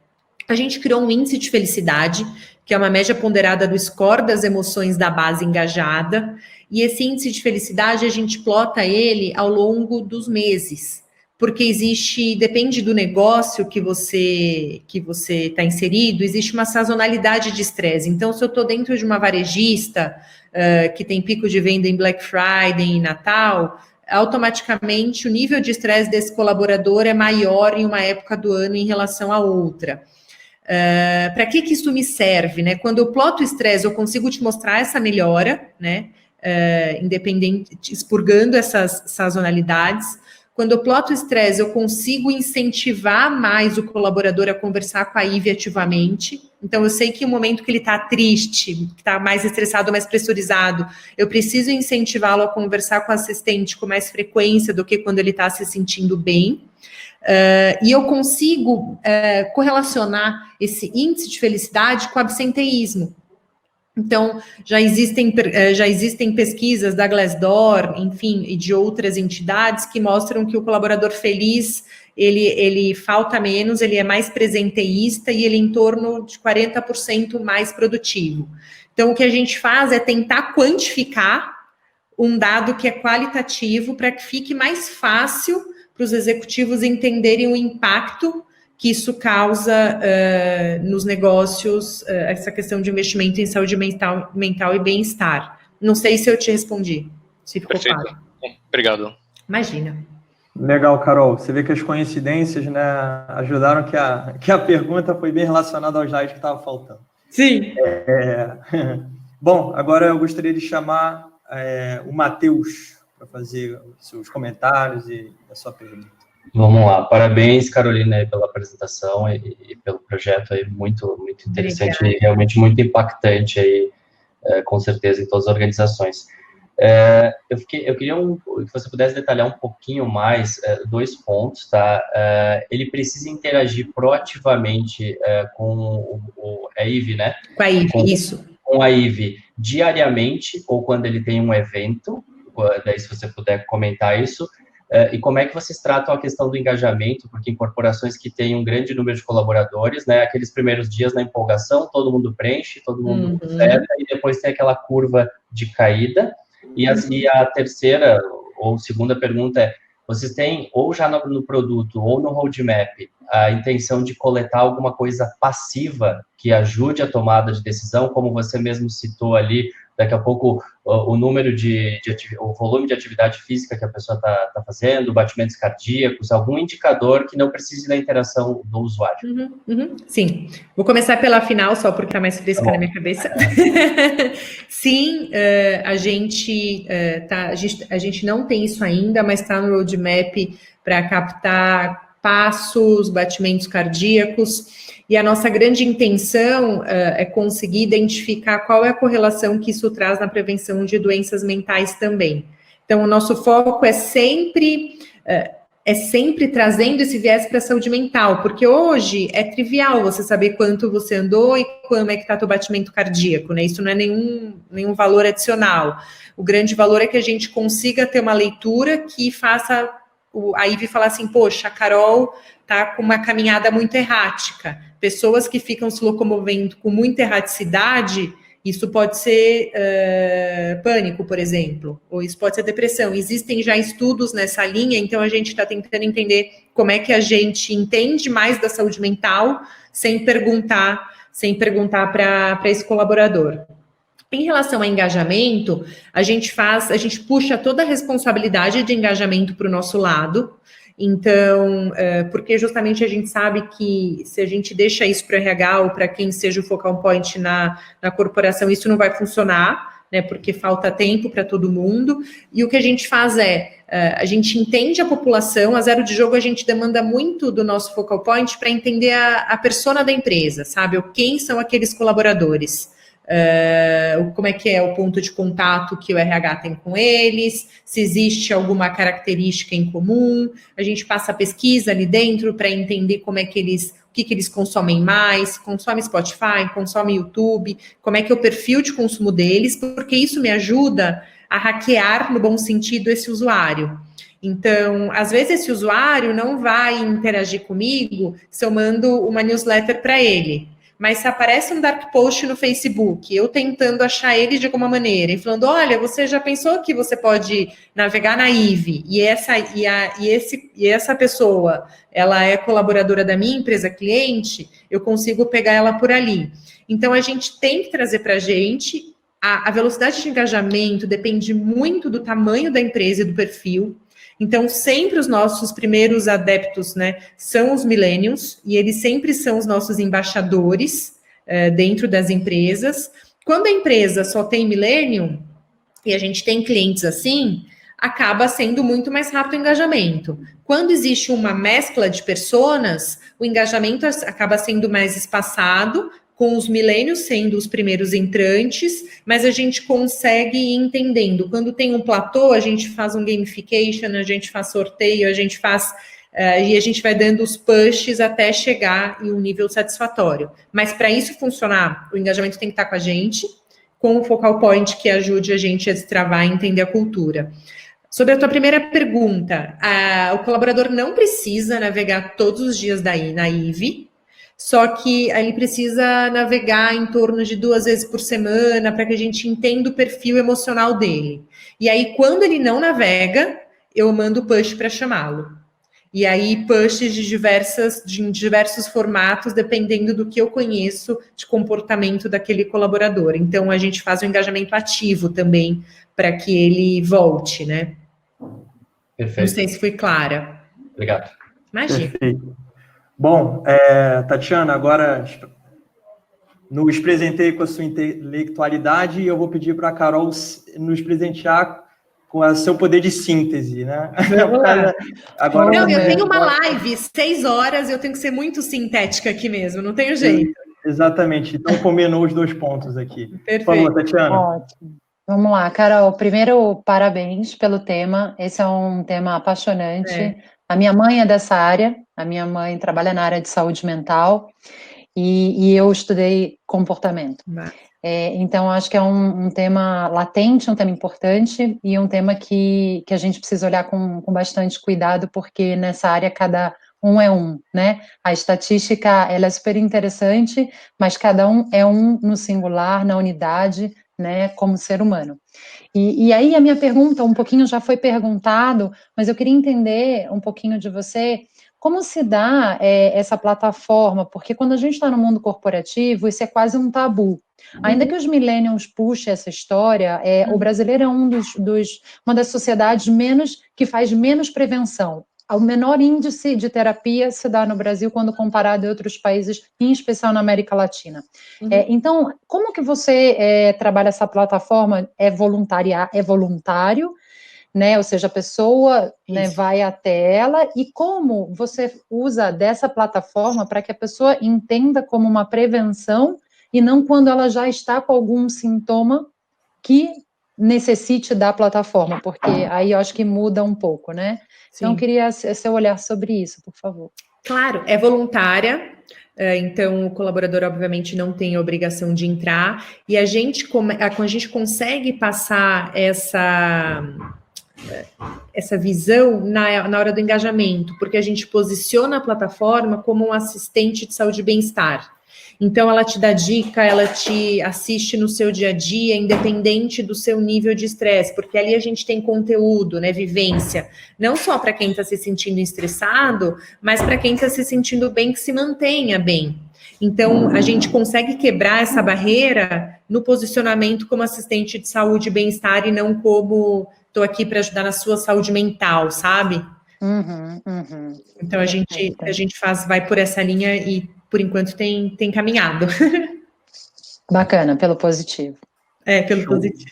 A gente criou um índice de felicidade, que é uma média ponderada do score das emoções da base engajada, e esse índice de felicidade, a gente plota ele ao longo dos meses, porque depende do negócio que você está inserido, existe uma sazonalidade de estresse. Então, se eu estou dentro de uma varejista que tem pico de venda em Black Friday e Natal, automaticamente o nível de estresse desse colaborador é maior em uma época do ano em relação a outra. Para que isso me serve, né? Quando eu ploto o estresse, eu consigo te mostrar essa melhora, né? Independente, expurgando essas sazonalidades. Quando eu ploto o estresse, eu consigo incentivar mais o colaborador a conversar com a IVE ativamente. Então, eu sei que o momento que ele está triste, que está mais estressado, mais pressurizado, eu preciso incentivá-lo a conversar com o assistente com mais frequência do que quando ele está se sentindo bem. E eu consigo correlacionar esse índice de felicidade com absenteísmo. Então, já existem pesquisas da Glassdoor, enfim, e de outras entidades que mostram que o colaborador feliz, ele falta menos, ele é mais presenteísta e ele é em torno de 40% mais produtivo. Então, o que a gente faz é tentar quantificar um dado que é qualitativo para que fique mais fácil para os executivos entenderem o impacto que isso causa nos negócios, essa questão de investimento em saúde mental e bem-estar. Não sei se eu te respondi, se ficou Perfeito. claro. Obrigado. Imagina. Legal, Carol. Você vê que as coincidências, né, ajudaram que a pergunta foi bem relacionada ao slide que estava faltando. Sim. Bom, agora eu gostaria de chamar o Matheus para fazer os seus comentários e a sua pergunta. Vamos lá. Parabéns, Carolina, pela apresentação e pelo projeto aí, muito interessante. Obrigada. E realmente muito impactante aí, com certeza, em todas as organizações. Eu queria que você pudesse detalhar um pouquinho mais 2 pontos, tá? Ele precisa interagir proativamente com a IVE, né? Com a IVE, isso. Com a IVE diariamente ou quando ele tem um evento, daí se você puder comentar isso. E como é que vocês tratam a questão do engajamento, porque em corporações que têm um grande número de colaboradores, né, aqueles primeiros dias na empolgação, todo mundo preenche, todo mundo acerta, e depois tem aquela curva de caída. E a terceira ou segunda pergunta é, vocês têm, ou já no produto, ou no roadmap, a intenção de coletar alguma coisa passiva que ajude a tomada de decisão, como você mesmo citou ali, daqui a pouco o número o volume de atividade física que a pessoa está fazendo, batimentos cardíacos, algum indicador que não precise da interação do usuário. Sim. Vou começar pela final, só porque está mais fresca na minha cabeça. Sim, a gente não tem isso ainda, mas está no roadmap para captar passos, batimentos cardíacos. E a nossa grande intenção é conseguir identificar qual é a correlação que isso traz na prevenção de doenças mentais também. Então, o nosso foco é sempre trazendo esse viés para a saúde mental, porque hoje é trivial você saber quanto você andou e como é que está teu batimento cardíaco, né? Isso não é nenhum valor adicional. O grande valor é que a gente consiga ter uma leitura que faça a IVE falar assim, poxa, a Carol está com uma caminhada muito errática. Pessoas que ficam se locomovendo com muita erraticidade, isso pode ser pânico, por exemplo, ou isso pode ser depressão. Existem já estudos nessa linha, então a gente está tentando entender como é que a gente entende mais da saúde mental sem perguntar para esse colaborador. Em relação a engajamento, a gente puxa toda a responsabilidade de engajamento para o nosso lado. Então, porque justamente a gente sabe que se a gente deixa isso para o RH ou para quem seja o focal point na corporação, isso não vai funcionar, né? Porque falta tempo para todo mundo. E o que a gente faz a gente entende a população, a Zero de Jogo a gente demanda muito do nosso focal point para entender a persona da empresa, sabe? Quem são aqueles colaboradores. Como é que é o ponto de contato que o RH tem com eles, se existe alguma característica em comum, a gente passa a pesquisa ali dentro para entender como é que o que eles consomem mais, consome Spotify, consome YouTube, como é que é o perfil de consumo deles, porque isso me ajuda a hackear, no bom sentido, esse usuário. Então, às vezes esse usuário não vai interagir comigo se eu mando uma newsletter para ele. Mas se aparece um dark post no Facebook, eu tentando achar ele de alguma maneira, e falando, olha, você já pensou que você pode navegar na IVE, e essa pessoa, ela é colaboradora da minha empresa cliente, eu consigo pegar ela por ali. Então, a gente tem que trazer para a gente, a velocidade de engajamento depende muito do tamanho da empresa e do perfil. Então, sempre os nossos primeiros adeptos, né, são os millennials, e eles sempre são os nossos embaixadores dentro das empresas. Quando a empresa só tem millennium, e a gente tem clientes assim, acaba sendo muito mais rápido o engajamento. Quando existe uma mescla de personas, o engajamento acaba sendo mais espaçado, com os milênios sendo os primeiros entrantes, mas a gente consegue ir entendendo. Quando tem um platô, a gente faz um gamification, a gente faz sorteio, a gente faz... e a gente vai dando os pushes até chegar em um nível satisfatório. Mas para isso funcionar, o engajamento tem que estar com a gente, com o focal point que ajude a gente a destravar e entender a cultura. Sobre a tua primeira pergunta, o colaborador não precisa navegar todos os dias na IVE, só que ele precisa navegar em torno de 2 vezes por semana para que a gente entenda o perfil emocional dele. E aí, quando ele não navega, eu mando push para chamá-lo. E aí, pushes de diversos formatos, dependendo do que eu conheço de comportamento daquele colaborador. Então, a gente faz um engajamento ativo também, para que ele volte, né? Perfeito. Não sei se fui clara. Obrigado. Imagina. Perfeito. Bom, Tatiana, agora nos presenteie com a sua intelectualidade e eu vou pedir para a Carol nos presentear com o seu poder de síntese, né? Agora, não, eu tenho uma live, 6 horas, eu tenho que ser muito sintética aqui mesmo, não tenho jeito. Exatamente, então combinou os 2 pontos aqui. Perfeito. Por favor, Tatiana. Ótimo. Vamos lá, Carol, primeiro, parabéns pelo tema, esse é um tema apaixonante. A minha mãe é dessa área, a minha mãe trabalha na área de saúde mental e eu estudei comportamento. Então, acho que é um tema latente, um tema importante e um tema que a gente precisa olhar com bastante cuidado, porque nessa área cada um é um, né? A estatística, ela é super interessante, mas cada um é um no singular, na unidade, né, como ser humano. E aí a minha pergunta, um pouquinho já foi perguntado, mas eu queria entender um pouquinho de você, como se dá essa plataforma, porque quando a gente está no mundo corporativo, isso é quase um tabu. Ainda que os millennials puxem essa história, o brasileiro é uma das sociedades que faz menos prevenção. O menor índice de terapia se dá no Brasil quando comparado a outros países, em especial na América Latina. Então, como que você trabalha essa plataforma? É voluntário, né? Ou seja, a pessoa, né, vai até ela, e como você usa dessa plataforma para que a pessoa entenda como uma prevenção e não quando ela já está com algum sintoma que necessite da plataforma, porque aí eu acho que muda um pouco, né? Sim. Então, eu queria seu olhar sobre isso, por favor. Claro, é voluntária, então o colaborador, obviamente, não tem a obrigação de entrar, e a gente consegue passar essa visão na hora do engajamento, porque a gente posiciona a plataforma como um assistente de saúde e bem-estar. Então, ela te dá dica, ela te assiste no seu dia a dia, independente do seu nível de estresse, porque ali a gente tem conteúdo, né, vivência, não só para quem está se sentindo estressado, mas para quem está se sentindo bem, que se mantenha bem. Então, a gente consegue quebrar essa barreira no posicionamento como assistente de saúde e bem-estar e não como estou aqui para ajudar na sua saúde mental, sabe? Então, a gente vai por essa linha e por enquanto tem caminhado. Bacana, pelo positivo. Pelo positivo.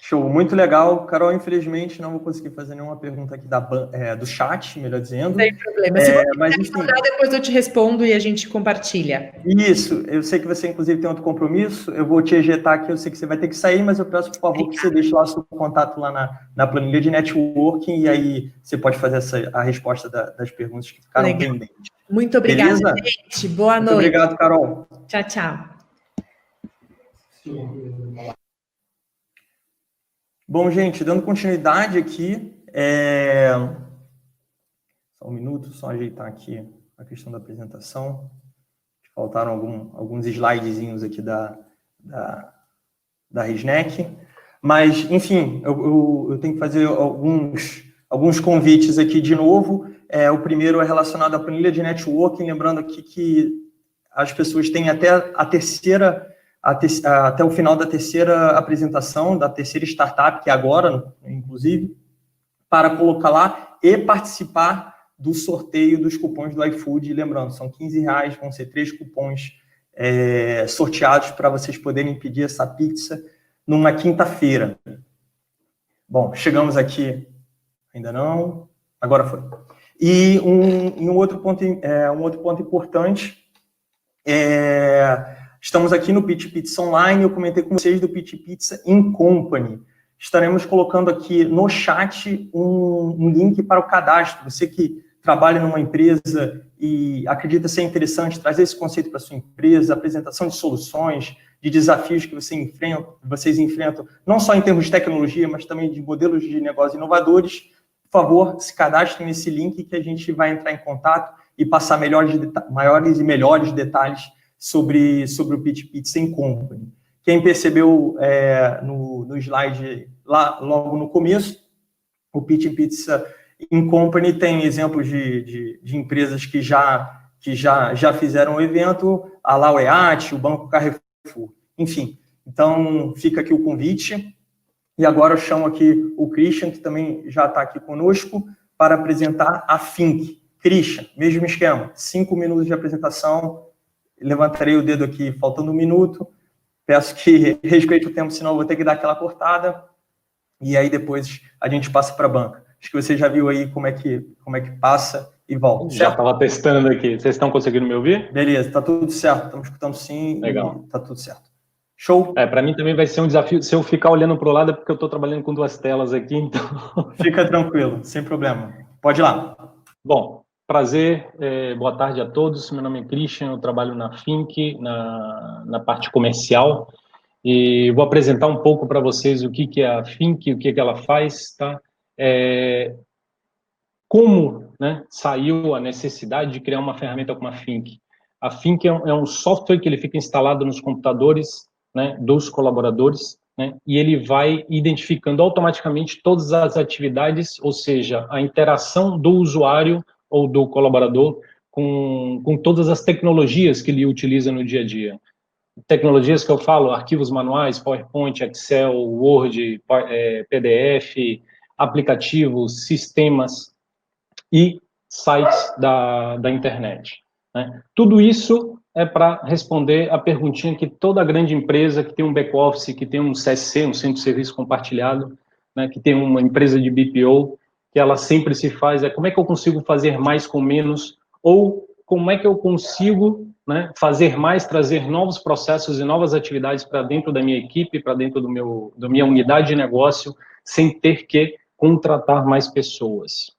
Show, muito legal. Carol, infelizmente, não vou conseguir fazer nenhuma pergunta aqui do chat, melhor dizendo. Não tem problema. Se você quiser mandar, depois eu te respondo e a gente compartilha. Isso, eu sei que você, inclusive, tem outro compromisso, eu vou te ejetar aqui, eu sei que você vai ter que sair, mas eu peço, por favor, que você deixe lá o seu contato lá na planilha de networking, e aí você pode fazer a resposta das perguntas que ficaram pendentes. Muito obrigada, beleza? Gente. Boa noite. Muito obrigado, Carol. Tchau, tchau. Bom, gente, dando continuidade aqui, só um minuto, só ajeitar aqui a questão da apresentação. Faltaram alguns slidezinhos aqui da RISNEC, mas, enfim, eu tenho que fazer alguns convites aqui de novo. O primeiro é relacionado à planilha de networking, lembrando aqui que as pessoas têm até até o final da terceira apresentação, da terceira startup, que é agora, inclusive, para colocar lá e participar do sorteio dos cupons do iFood. Lembrando, são R$15, vão ser 3 cupons sorteados para vocês poderem pedir essa pizza numa quinta-feira. Bom, chegamos aqui, ainda não, agora foi. E um outro ponto importante, estamos aqui no Pitch Pizza Online, eu comentei com vocês do Pitch Pizza in Company. Estaremos colocando aqui no chat um link para o cadastro. Você que trabalha numa empresa e acredita ser interessante trazer esse conceito para a sua empresa, apresentação de soluções, de desafios que vocês enfrentam, não só em termos de tecnologia, mas também de modelos de negócio inovadores, por favor, se cadastrem nesse link que a gente vai entrar em contato e passar maiores e melhores detalhes sobre o Pitch Pizza in Company. Quem percebeu no slide lá logo no começo, o Pitch Pizza in Company tem exemplos de empresas que já fizeram o evento, a Laureate, o Banco Carrefour, enfim. Então, fica aqui o convite. E agora eu chamo aqui o Christian, que também já está aqui conosco, para apresentar a Fink. Christian, mesmo esquema, 5 minutos de apresentação, levantarei o dedo aqui faltando 1 minuto, peço que respeite o tempo, senão eu vou ter que dar aquela cortada, e aí depois a gente passa para a banca. Acho que você já viu aí como é que passa e volta. Já estava testando aqui. Vocês estão conseguindo me ouvir? Beleza, está tudo certo, estamos escutando sim. Legal. Está tudo certo. Show? Para mim também vai ser um desafio. Se eu ficar olhando para o lado é porque eu estou trabalhando com 2 telas aqui, então... Fica tranquilo, sem problema. Pode ir lá. Bom, prazer, boa tarde a todos. Meu nome é Christian, eu trabalho na Fink, na parte comercial, e vou apresentar um pouco para vocês o que é a Fink, o que ela faz, tá? Como, né, saiu a necessidade de criar uma ferramenta como a Fink. A Fink é um software que ele fica instalado nos computadores, né, dos colaboradores, né, e ele vai identificando automaticamente todas as atividades, ou seja, a interação do usuário ou do colaborador com todas as tecnologias que ele utiliza no dia a dia. Tecnologias que eu falo, arquivos manuais, PowerPoint, Excel, Word, PDF, aplicativos, sistemas e sites da internet, né? Tudo isso é para responder a perguntinha que toda grande empresa que tem um back-office, que tem um CSC, um Centro de Serviço Compartilhado, né, que tem uma empresa de BPO, que ela sempre se faz, como é que eu consigo fazer mais com menos, ou como é que eu consigo, né, fazer mais, trazer novos processos e novas atividades para dentro da minha equipe, para dentro da minha unidade de negócio, sem ter que contratar mais pessoas.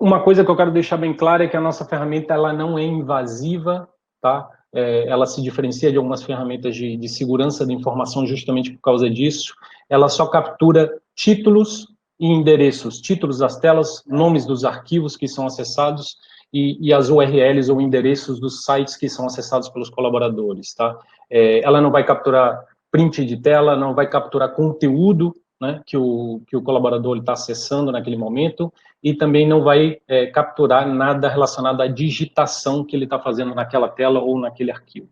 Uma coisa que eu quero deixar bem clara é que a nossa ferramenta ela não é invasiva, tá? Ela se diferencia de algumas ferramentas de segurança da informação justamente por causa disso. Ela só captura títulos e endereços, títulos das telas, nomes dos arquivos que são acessados e as URLs ou endereços dos sites que são acessados pelos colaboradores, tá? Ela não vai capturar print de tela, não vai capturar conteúdo, né, que o colaborador está acessando naquele momento, e também não vai capturar nada relacionado à digitação que ele está fazendo naquela tela ou naquele arquivo.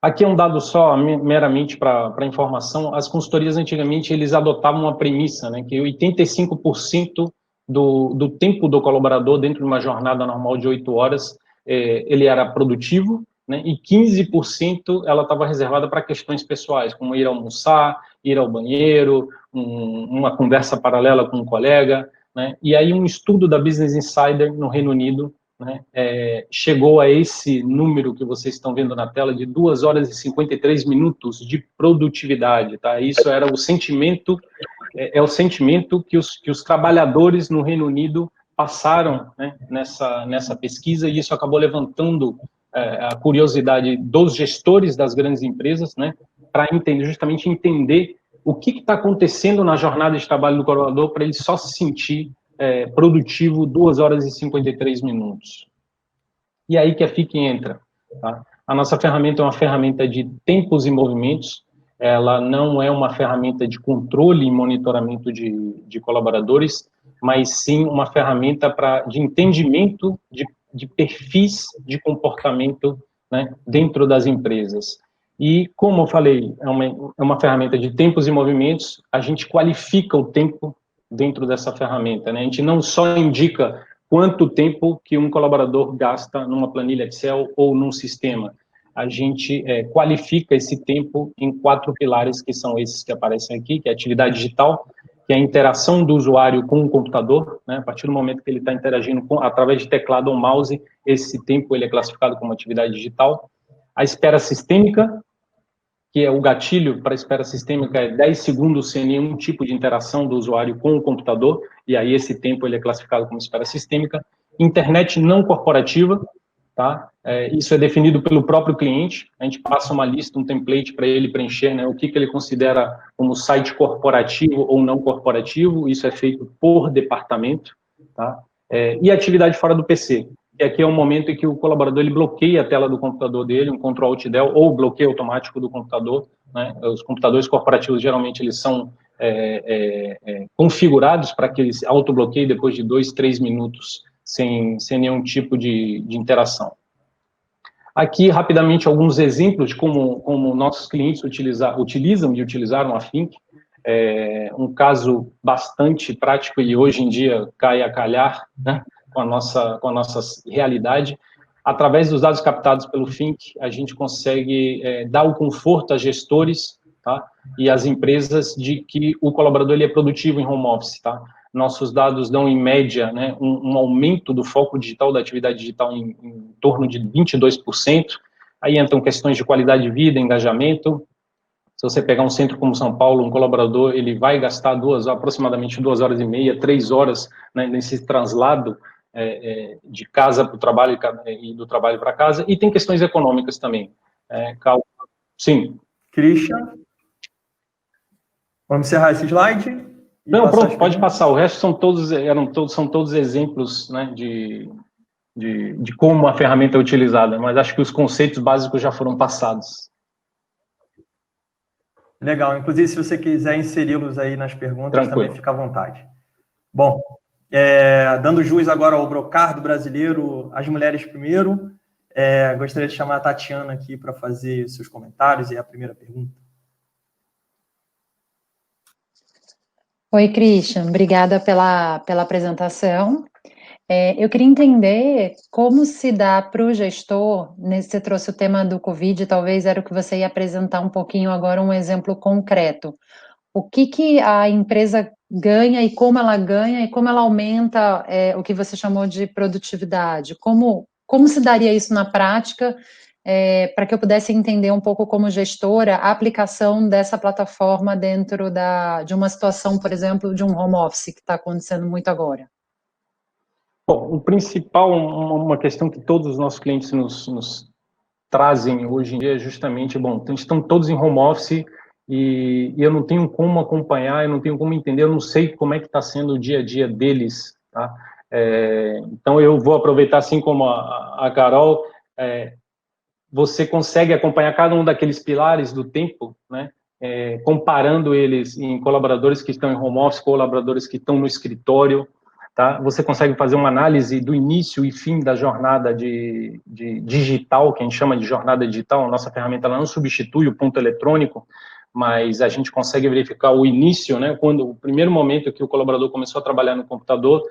Aqui é um dado só, meramente para informação. As consultorias, antigamente, eles adotavam uma premissa, né, que 85% do tempo do colaborador dentro de uma jornada normal de 8 horas, ele era produtivo, né, e 15% ela estava reservada para questões pessoais, como ir almoçar, ir ao banheiro, uma conversa paralela com um colega, né, e aí um estudo da Business Insider no Reino Unido, né, chegou a esse número que vocês estão vendo na tela de 2 horas e 53 minutos de produtividade, tá? Isso era o sentimento, o sentimento que os trabalhadores no Reino Unido passaram, né, nessa pesquisa, e isso acabou levantando a curiosidade dos gestores das grandes empresas, né, para justamente entender o que está acontecendo na jornada de trabalho do colaborador para ele só se sentir produtivo 2 horas e 53 minutos. E aí que a Fink entra, tá? A nossa ferramenta é uma ferramenta de tempos e movimentos, ela não é uma ferramenta de controle e monitoramento de colaboradores, mas sim uma ferramenta de entendimento de perfis de comportamento, né, dentro das empresas. E, como eu falei, é uma ferramenta de tempos e movimentos, a gente qualifica o tempo dentro dessa ferramenta, né? A gente não só indica quanto tempo que um colaborador gasta numa planilha Excel ou num sistema, a gente qualifica esse tempo em 4 pilares, que são esses que aparecem aqui, que é a atividade digital, que é a interação do usuário com o computador, né? A partir do momento que ele está interagindo através de teclado ou mouse, esse tempo ele é classificado como atividade digital. A espera sistêmica, que é o gatilho para a espera sistêmica, é 10 segundos sem nenhum tipo de interação do usuário com o computador, e aí esse tempo ele é classificado como espera sistêmica. Internet não corporativa, tá? Isso é definido pelo próprio cliente, a gente passa uma lista, um template para ele preencher, né, o que ele considera como site corporativo ou não corporativo, isso é feito por departamento, tá? E atividade fora do PC, que aqui é um momento em que o colaborador ele bloqueia a tela do computador dele, um Ctrl Alt Del, ou bloqueio automático do computador, né? Os computadores corporativos, geralmente, eles são configurados para que eles autobloqueiem depois de 2, 3 minutos, sem nenhum tipo de interação. Aqui, rapidamente, alguns exemplos de como nossos clientes utilizam e utilizaram a Think. Um caso bastante prático e hoje em dia cai a calhar, né, com a nossa realidade. Através dos dados captados pelo Think, a gente consegue dar o conforto a gestores, tá, e às empresas de que o colaborador ele é produtivo em home office, tá? Nossos dados dão, em média, né, um aumento do foco digital, da atividade digital em torno de 22%. Aí entram questões de qualidade de vida, engajamento. Se você pegar um centro como São Paulo, um colaborador, ele vai gastar aproximadamente 2h30, 3 horas, né, nesse translado de casa para o trabalho e do trabalho para casa. E tem questões econômicas também. Sim. Christian, vamos encerrar esse slide? Não, pronto, pode passar. O resto são todos exemplos, né, de como a ferramenta é utilizada, mas acho que os conceitos básicos já foram passados. Legal. Inclusive, se você quiser inseri-los aí nas perguntas, Tranquilo. Também fica à vontade. Bom, dando jus agora ao brocardo brasileiro, as mulheres primeiro, gostaria de chamar a Tatiana aqui para fazer seus comentários e a primeira pergunta. Oi, Christian, obrigada pela apresentação. Eu queria entender como se dá para o gestor, você trouxe o tema do Covid, talvez era o que você ia apresentar um pouquinho agora, um exemplo concreto. O que a empresa ganha e como ela aumenta o que você chamou de produtividade? Como se daria isso na prática, para que eu pudesse entender um pouco como gestora a aplicação dessa plataforma dentro de uma situação, por exemplo, de um home office que está acontecendo muito agora? Bom, o principal, uma questão que todos os nossos clientes nos trazem hoje em dia é justamente, estão todos em home office e eu não tenho como acompanhar, eu não tenho como entender, eu não sei como é que está sendo o dia a dia deles, tá? Então eu vou aproveitar, assim como a Carol, você consegue acompanhar cada um daqueles pilares do tempo, né? Comparando eles em colaboradores que estão em home office, colaboradores que estão no escritório, tá? Você consegue fazer uma análise do início e fim da jornada de digital, que a gente chama de jornada digital. A nossa ferramenta ela não substitui o ponto eletrônico, mas a gente consegue verificar o início, né? O primeiro momento que o colaborador começou a trabalhar no computador,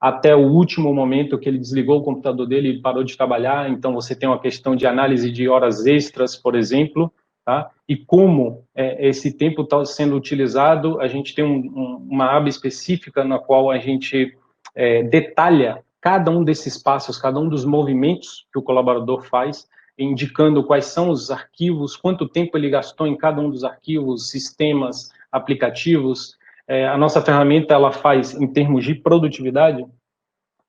até o último momento que ele desligou o computador dele e parou de trabalhar. Então, você tem uma questão de análise de horas extras, por exemplo, tá? E como esse tempo está sendo utilizado. A gente tem uma aba específica na qual a gente detalha cada um desses passos, cada um dos movimentos que o colaborador faz, indicando quais são os arquivos, quanto tempo ele gastou em cada um dos arquivos, sistemas, aplicativos. A nossa ferramenta, ela faz, em termos de produtividade,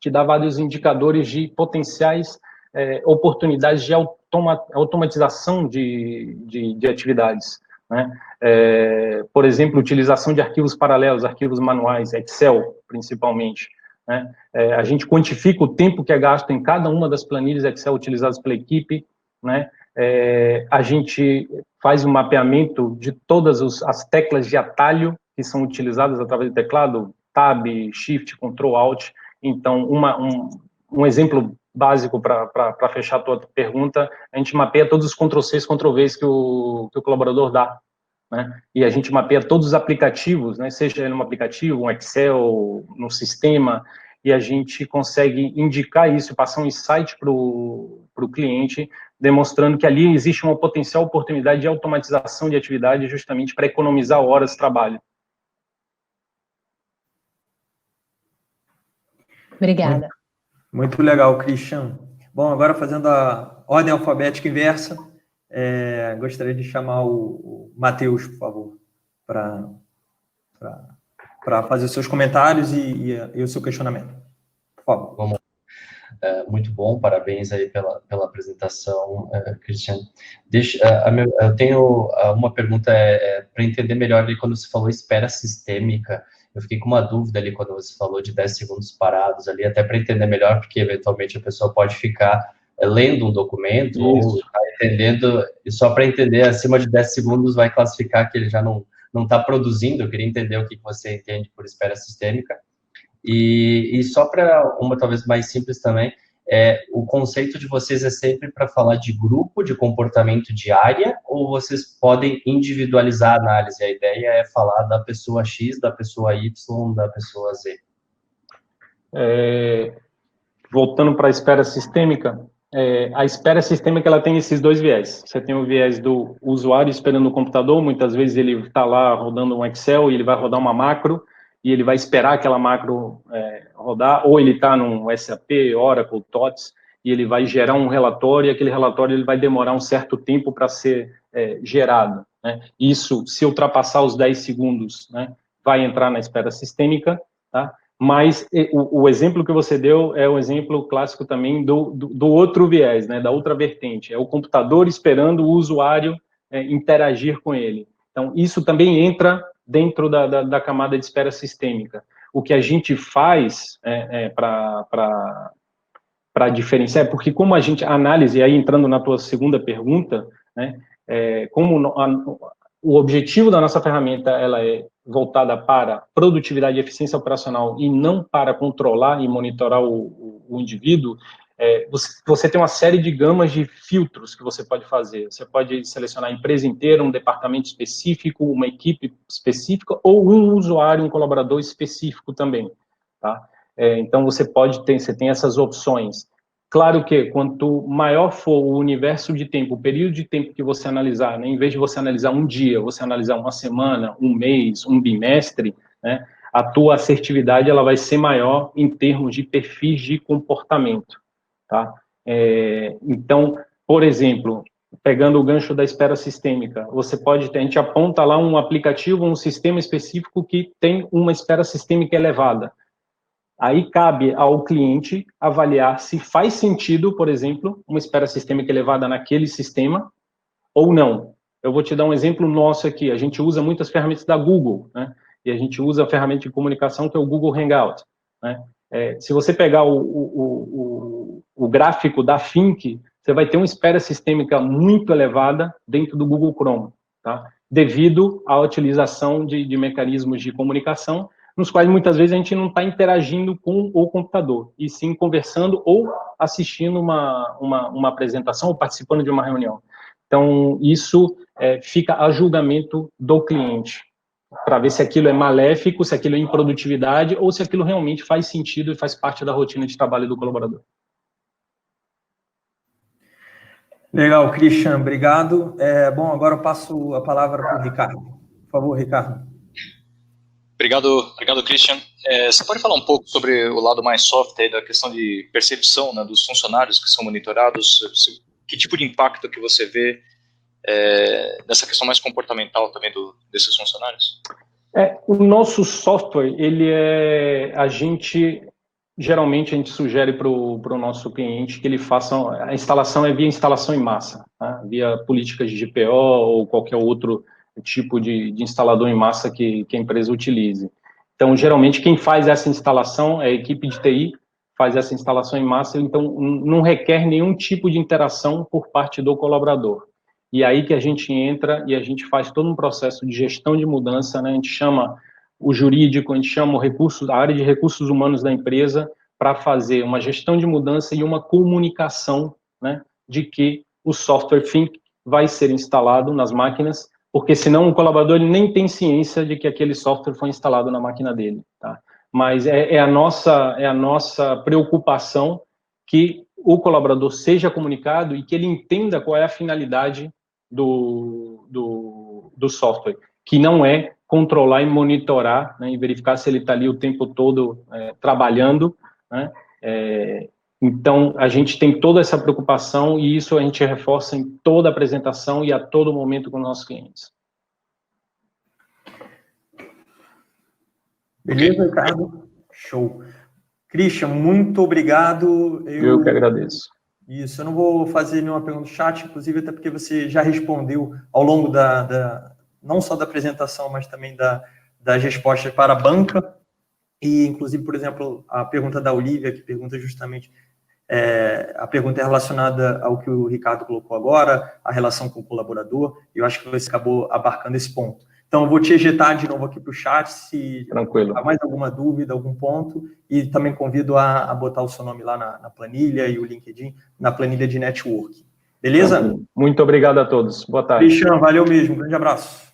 te dá vários indicadores de potenciais oportunidades de automatização de atividades, né? Por exemplo, utilização de arquivos paralelos, arquivos manuais, Excel, principalmente, né? A gente quantifica o tempo que é gasto em cada uma das planilhas Excel utilizadas pela equipe, né? A gente faz um mapeamento de todas as teclas de atalho que são utilizadas através do teclado, Tab, Shift, Ctrl, Alt. Então, um exemplo básico para fechar a tua pergunta, a gente mapeia todos os Ctrl+C, Ctrl+V que o colaborador dá, né? E a gente mapeia todos os aplicativos, né? Seja ele um aplicativo, um Excel, no sistema, e a gente consegue indicar isso, passar um insight para o cliente demonstrando que ali existe uma potencial oportunidade de automatização de atividade justamente para economizar horas de trabalho. Obrigada. Muito legal, Christian. Bom, agora fazendo a ordem alfabética inversa, gostaria de chamar o Matheus, por favor, para fazer os seus comentários e o seu questionamento. Por favor. Vamos. Muito bom, parabéns aí pela apresentação, Christian. Eu tenho uma pergunta para entender melhor ali quando você falou espera sistêmica. Eu fiquei com uma dúvida ali quando você falou de 10 segundos parados ali, até para entender melhor, porque eventualmente a pessoa pode ficar lendo um documento ou entendendo, e só para entender, acima de 10 segundos vai classificar que ele já não está produzindo. Eu queria entender o que você entende por espera sistêmica. E só para uma talvez mais simples também, o conceito de vocês é sempre para falar de grupo, de comportamento de área, ou vocês podem individualizar a análise? A ideia é falar da pessoa X, da pessoa Y, da pessoa Z. Voltando para a espera sistêmica, a espera sistêmica ela tem esses dois viés. Você tem o viés do usuário esperando o computador, muitas vezes ele está lá rodando um Excel e ele vai rodar uma macro, e ele vai esperar aquela macro rodar, ou ele está num SAP, Oracle, TOTS, e ele vai gerar um relatório, e aquele relatório ele vai demorar um certo tempo para ser gerado, né? Isso, se ultrapassar os 10 segundos, né, vai entrar na espera sistêmica, tá? Mas o exemplo que você deu é um exemplo clássico também do outro viés, né, da outra vertente, é o computador esperando o usuário interagir com ele. Então, isso também entra dentro da camada de espera sistêmica. O que a gente faz para diferenciar, porque como a gente, a análise, aí entrando na tua segunda pergunta, né, o objetivo da nossa ferramenta, ela é voltada para produtividade e eficiência operacional e não para controlar e monitorar o indivíduo, você tem uma série de gamas de filtros que você pode fazer. Você pode selecionar a empresa inteira, um departamento específico, uma equipe específica, ou um usuário, um colaborador específico também, tá? Então, você tem essas opções. Claro que, quanto maior for o universo de tempo, o período de tempo que você analisar, né, em vez de você analisar um dia, você analisar uma semana, um mês, um bimestre, né, a tua assertividade ela vai ser maior em termos de perfis de comportamento. Tá? Então, por exemplo, pegando o gancho da espera sistêmica, a gente aponta lá um aplicativo, um sistema específico que tem uma espera sistêmica elevada. Aí cabe ao cliente avaliar se faz sentido, por exemplo, uma espera sistêmica elevada naquele sistema ou não. Eu vou te dar um exemplo nosso aqui. A gente usa muitas ferramentas da Google, né? E a gente usa a ferramenta de comunicação que é o Google Hangout, né? Se você pegar o gráfico da Think, você vai ter uma espera sistêmica muito elevada dentro do Google Chrome, tá? Devido à utilização de mecanismos de comunicação, nos quais muitas vezes a gente não está interagindo com o computador, e sim conversando ou assistindo uma apresentação ou participando de uma reunião. Então, isso fica a julgamento do cliente, para ver se aquilo é maléfico, se aquilo é improdutividade, ou se aquilo realmente faz sentido e faz parte da rotina de trabalho do colaborador. Legal, Christian, obrigado. Bom, agora eu passo a palavra para o Ricardo. Por favor, Ricardo. Obrigado, Christian. Você pode falar um pouco sobre o lado mais soft aí da questão de percepção, né, dos funcionários que são monitorados? Que tipo de impacto que você vê nessa questão mais comportamental também desses funcionários? O nosso software, geralmente a gente sugere para o nosso cliente que ele faça, a instalação via instalação em massa, tá? Via políticas de GPO ou qualquer outro tipo de instalador em massa que a empresa utilize. Então, geralmente, quem faz essa instalação é a equipe de TI, faz essa instalação em massa, então não requer nenhum tipo de interação por parte do colaborador. E aí que a gente entra e a gente faz todo um processo de gestão de mudança, né? A gente chama o jurídico, a gente chama a área de recursos humanos da empresa para fazer uma gestão de mudança e uma comunicação, né, de que o software Think vai ser instalado nas máquinas, porque senão o colaborador ele nem tem ciência de que aquele software foi instalado na máquina dele, tá? Mas é a nossa preocupação que o colaborador seja comunicado e que ele entenda qual é a finalidade do software, que não é controlar e monitorar, né, e verificar se ele está ali o tempo todo trabalhando, né. Então, a gente tem toda essa preocupação e isso a gente reforça em toda a apresentação e a todo momento com nossos clientes. Beleza, Ricardo? Show. Christian, muito obrigado. Eu que agradeço. Isso, eu não vou fazer nenhuma pergunta no chat, inclusive até porque você já respondeu ao longo não só da apresentação, mas também das respostas para a banca. E, inclusive, por exemplo, a pergunta da Olivia, que pergunta justamente, a pergunta é relacionada ao que o Ricardo colocou agora, a relação com o colaborador, e eu acho que você acabou abarcando esse ponto. Então, eu vou te ejetar de novo aqui para o chat, se há mais alguma dúvida, algum ponto, e também convido a botar o seu nome lá na planilha e o LinkedIn, na planilha de network. Beleza? Muito obrigado a todos. Boa tarde. Cristian, valeu mesmo. Grande abraço.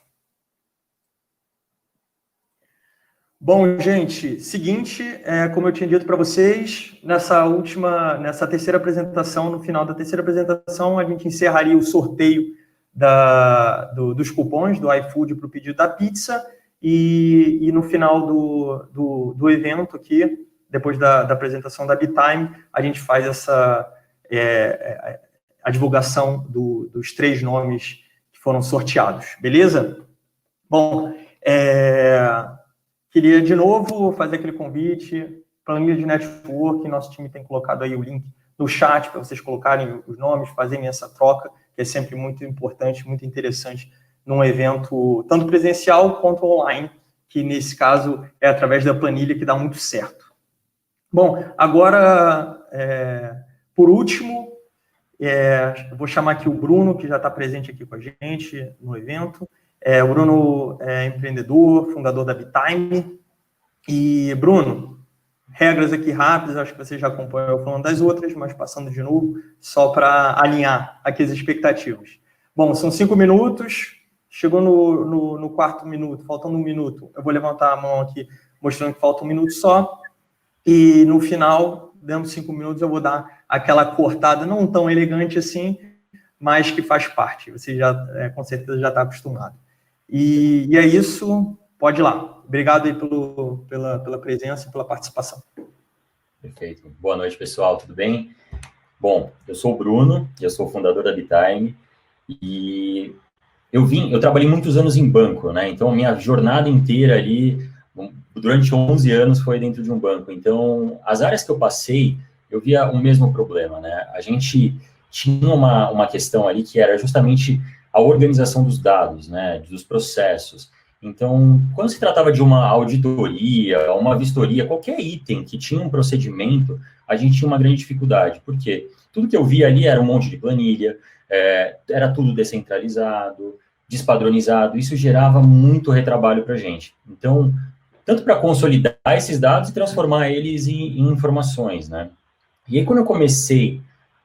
Bom, gente, seguinte, como eu tinha dito para vocês, nessa terceira apresentação, no final da terceira apresentação, a gente encerraria o sorteio dos cupons do iFood para o pedido da pizza e no final do evento aqui, depois da apresentação da BitTime, a gente faz a divulgação dos 3 nomes que foram sorteados, beleza? Bom, queria, de novo, fazer aquele convite, planilha de network, nosso time tem colocado aí o link no chat para vocês colocarem os nomes, fazerem essa troca, que é sempre muito importante, muito interessante, num evento tanto presencial quanto online, que nesse caso é através da planilha que dá muito certo. Bom, agora, por último, eu vou chamar aqui o Bruno, que já está presente aqui com a gente no evento. O Bruno é empreendedor, fundador da BitTime. E, Bruno, regras aqui rápidas, acho que você já acompanhou falando das outras, mas passando de novo, só para alinhar aqui as expectativas. Bom, são 5 minutos, chegou no quarto minuto, faltando 1 minuto, eu vou levantar a mão aqui, mostrando que falta 1 minuto só, e no final, dentro de 5 minutos, eu vou dar aquela cortada, não tão elegante assim, mas que faz parte, você já, com certeza, já está acostumado. E é isso, pode ir lá. Obrigado aí pela presença e pela participação. Perfeito. Boa noite, pessoal, tudo bem? Bom, eu sou o Bruno, eu sou o fundador da BitTime, e eu trabalhei muitos anos em banco, né? Então, minha jornada inteira ali, durante 11 anos, foi dentro de um banco. Então, as áreas que eu passei, eu via o mesmo problema, né? A gente tinha uma questão ali que era justamente a organização dos dados, né? Dos processos. Então, quando se tratava de uma auditoria, uma vistoria, qualquer item que tinha um procedimento, a gente tinha uma grande dificuldade. Por quê? Tudo que eu via ali era um monte de planilha, era tudo descentralizado, despadronizado, isso gerava muito retrabalho para a gente. Então, tanto para consolidar esses dados e transformar eles em informações, né? E aí, quando eu comecei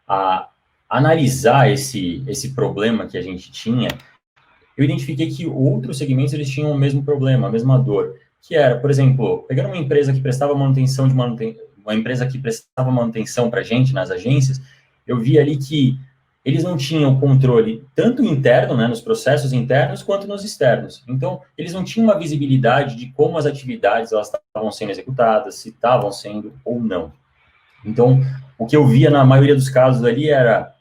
a analisar esse problema que a gente tinha, eu identifiquei que outros segmentos eles tinham o mesmo problema, a mesma dor, que era, por exemplo, pegando uma empresa que prestava manutenção uma empresa que prestava manutenção para a gente nas agências, eu vi ali que eles não tinham controle tanto interno, né, nos processos internos, quanto nos externos. Então, eles não tinham uma visibilidade de como as atividades elas estavam sendo executadas, se estavam sendo ou não. Então, o que eu via na maioria dos casos ali era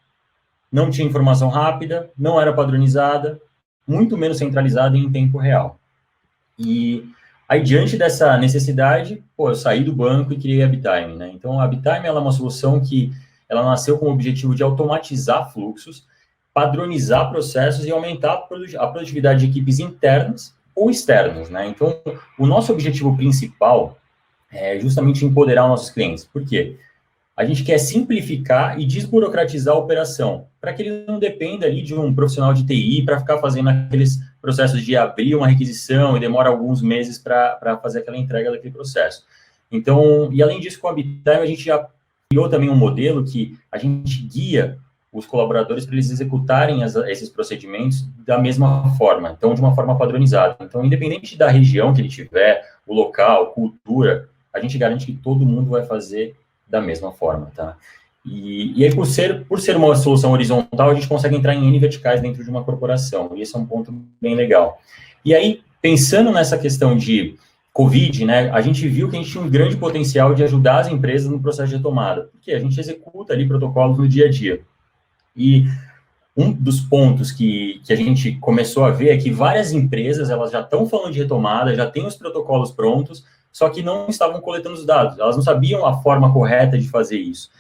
não tinha informação rápida, não era padronizada, muito menos centralizada em tempo real. E aí, diante dessa necessidade, eu saí do banco e criei a BitTime, né? Então, a BitTime ela é uma solução que ela nasceu com o objetivo de automatizar fluxos, padronizar processos e aumentar a produtividade de equipes internas ou externas, né? Então, o nosso objetivo principal é justamente empoderar os nossos clientes. Por quê? A gente quer simplificar e desburocratizar a operação, para que ele não dependa ali de um profissional de TI para ficar fazendo aqueles processos de abrir uma requisição e demora alguns meses para fazer aquela entrega daquele processo. Então, e além disso, com a BitTime, a gente já criou também um modelo que a gente guia os colaboradores para eles executarem esses procedimentos da mesma forma, então de uma forma padronizada. Então, independente da região que ele tiver, o local, cultura, a gente garante que todo mundo vai fazer da mesma forma, tá? E aí, por ser uma solução horizontal, a gente consegue entrar em N verticais dentro de uma corporação, e esse é um ponto bem legal. E aí, pensando nessa questão de Covid, né, a gente viu que a gente tinha um grande potencial de ajudar as empresas no processo de retomada, porque a gente executa ali protocolos no dia a dia. E um dos pontos que a gente começou a ver é que várias empresas, elas já estão falando de retomada, já têm os protocolos prontos, só que não estavam coletando os dados, elas não sabiam a forma correta de fazer isso.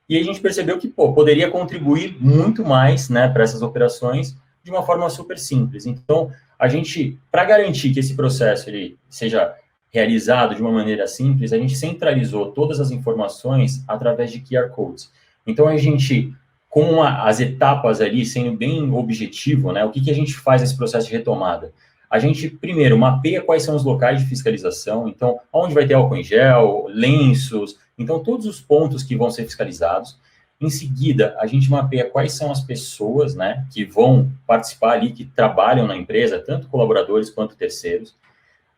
E a gente percebeu que, poderia contribuir muito mais, né, para essas operações de uma forma super simples. Então, a gente, para garantir que esse processo ele seja realizado de uma maneira simples, a gente centralizou todas as informações através de QR Codes. Então, a gente, com as etapas ali sendo bem objetivo, né, o que a gente faz nesse processo de retomada? A gente, primeiro, mapeia quais são os locais de fiscalização, então, onde vai ter álcool em gel, lenços, então, todos os pontos que vão ser fiscalizados. Em seguida, a gente mapeia quais são as pessoas, né, que vão participar ali, que trabalham na empresa, tanto colaboradores quanto terceiros.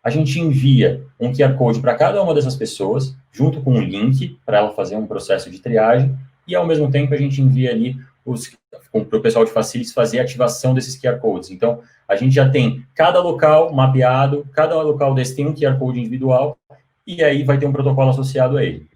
A gente envia um QR Code para cada uma dessas pessoas, junto com um link para ela fazer um processo de triagem, e, ao mesmo tempo, a gente envia ali para o pessoal de Facilities fazer a ativação desses QR Codes. Então, a gente já tem cada local mapeado, cada local desse tem um QR Code individual, e aí vai ter um protocolo associado a ele.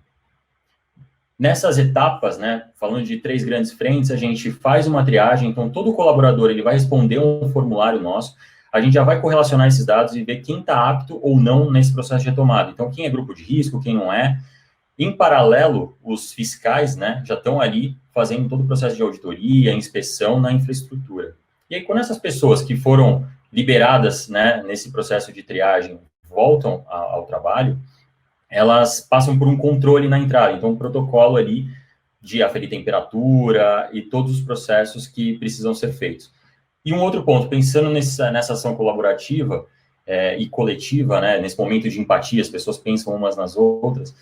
Nessas etapas, né, falando de 3 grandes frentes, a gente faz uma triagem, então todo colaborador ele vai responder um formulário nosso, a gente já vai correlacionar esses dados e ver quem está apto ou não nesse processo de retomada. Então, quem é grupo de risco, quem não é. Em paralelo, os fiscais, né, já estão ali fazendo todo o processo de auditoria, inspeção na infraestrutura. E aí, quando essas pessoas que foram liberadas, né, nesse processo de triagem voltam ao trabalho, elas passam por um controle na entrada, então um protocolo ali de aferir temperatura e todos os processos que precisam ser feitos. E um outro ponto, pensando nessa ação colaborativa e coletiva, né, nesse momento de empatia, as pessoas pensam umas nas outras,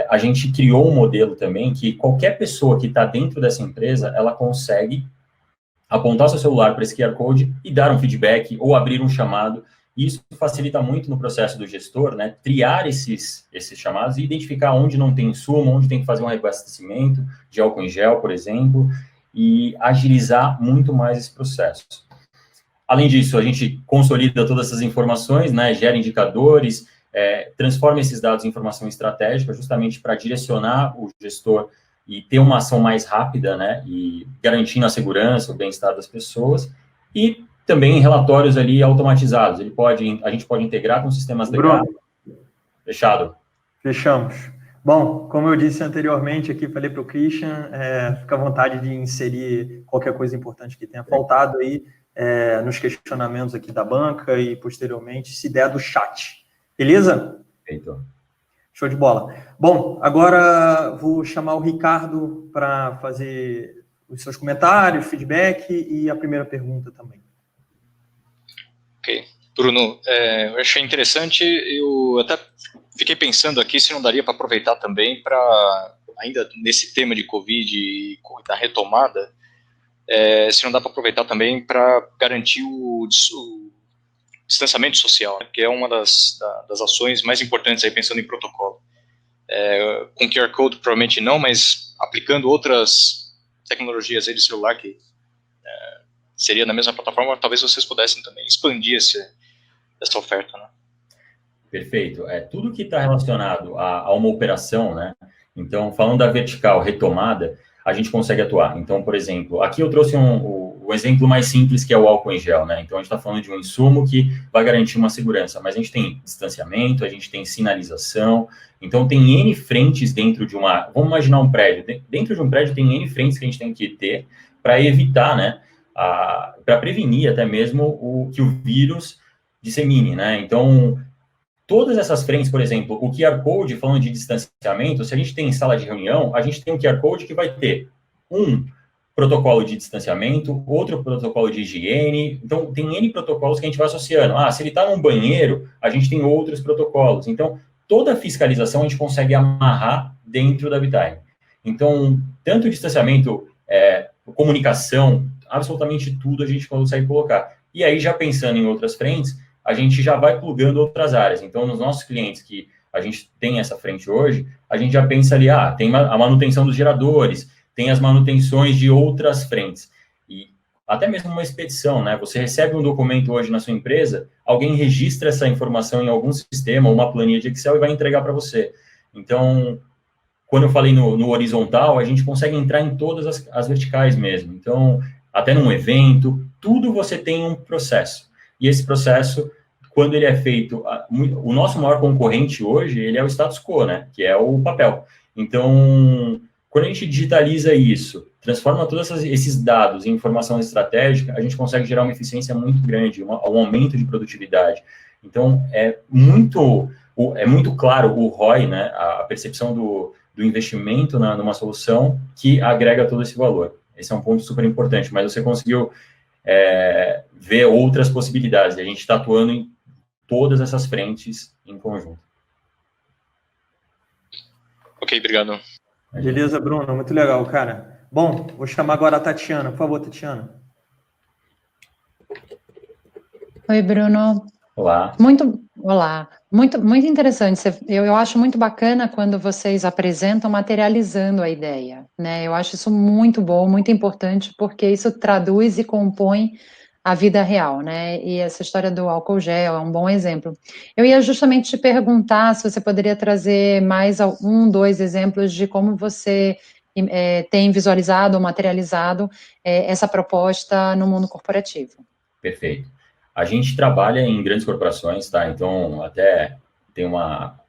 a gente criou um modelo também que qualquer pessoa que está dentro dessa empresa, ela consegue apontar seu celular para esse QR Code e dar um feedback ou abrir um chamado. Isso facilita muito no processo do gestor, né, triar esses chamados e identificar onde não tem insumo, onde tem que fazer um reabastecimento de álcool em gel, por exemplo, e agilizar muito mais esse processo. Além disso, a gente consolida todas essas informações, né, gera indicadores, transforma esses dados em informação estratégica, justamente para direcionar o gestor e ter uma ação mais rápida, né, e garantindo a segurança, o bem-estar das pessoas, e também relatórios ali automatizados. A gente pode integrar com sistemas legados. Fechado. Fechamos. Bom, como eu disse anteriormente aqui, falei para o Christian, fica à vontade de inserir qualquer coisa importante que tenha faltado aí nos questionamentos aqui da banca e, posteriormente, se der do chat. Beleza? Feito. Show de bola. Bom, agora vou chamar o Ricardo para fazer os seus comentários, feedback e a primeira pergunta também. Ok. Bruno, eu achei interessante, eu até fiquei pensando aqui se não daria para aproveitar também para, ainda nesse tema de Covid e da retomada, se não dá para aproveitar também para garantir o distanciamento social, que é uma das ações mais importantes aí pensando em protocolo. Com QR Code provavelmente não, mas aplicando outras tecnologias aí de celular que seria na mesma plataforma, talvez vocês pudessem também expandir essa oferta, né? Perfeito. Tudo que está relacionado a uma operação, né? Então, falando da vertical retomada, a gente consegue atuar. Então, por exemplo, aqui eu trouxe o exemplo mais simples, que é o álcool em gel, né? Então, a gente está falando de um insumo que vai garantir uma segurança, mas a gente tem distanciamento, a gente tem sinalização, então tem N frentes dentro de uma... Vamos imaginar um prédio. Dentro de um prédio tem N frentes que a gente tem que ter para evitar, né? Para prevenir até mesmo que o vírus dissemine, né? Então, todas essas frentes, por exemplo, o QR Code, falando de distanciamento, se a gente tem sala de reunião, a gente tem um QR Code que vai ter um protocolo de distanciamento, outro protocolo de higiene, então tem N protocolos que a gente vai associando. Se ele está num banheiro, a gente tem outros protocolos. Então, toda a fiscalização a gente consegue amarrar dentro da Bitime. Então, tanto o distanciamento, comunicação, absolutamente tudo a gente consegue colocar. E aí, já pensando em outras frentes, a gente já vai plugando outras áreas. Então, nos nossos clientes que a gente tem essa frente hoje, a gente já pensa ali, tem a manutenção dos geradores, tem as manutenções de outras frentes. E até mesmo uma expedição, né? Você recebe um documento hoje na sua empresa, alguém registra essa informação em algum sistema, uma planilha de Excel e vai entregar para você. Então, quando eu falei no horizontal, a gente consegue entrar em todas as verticais mesmo. Então, até num evento, tudo você tem um processo. E esse processo, quando ele é feito, o nosso maior concorrente hoje, ele é o status quo, né? Que é o papel. Então, quando a gente digitaliza isso, transforma todos esses dados em informação estratégica, a gente consegue gerar uma eficiência muito grande, um aumento de produtividade. Então, é muito claro o ROI, né, a percepção do investimento numa solução que agrega todo esse valor. Esse é um ponto super importante, mas você conseguiu ver outras possibilidades, e a gente está atuando em todas essas frentes em conjunto. Ok, obrigado. Beleza, Bruno, muito legal, cara. Bom, vou chamar agora a Tatiana. Por favor, Tatiana. Oi, Bruno. Olá. Olá. Muito interessante. Eu acho muito bacana quando vocês apresentam materializando a ideia, né? Eu acho isso muito bom, muito importante, porque isso traduz e compõe a vida real, né? E essa história do álcool gel é um bom exemplo. Eu ia justamente te perguntar se você poderia trazer mais dois exemplos de como você tem visualizado ou materializado essa proposta no mundo corporativo. Perfeito. A gente trabalha em grandes corporações, tá? Então, até tem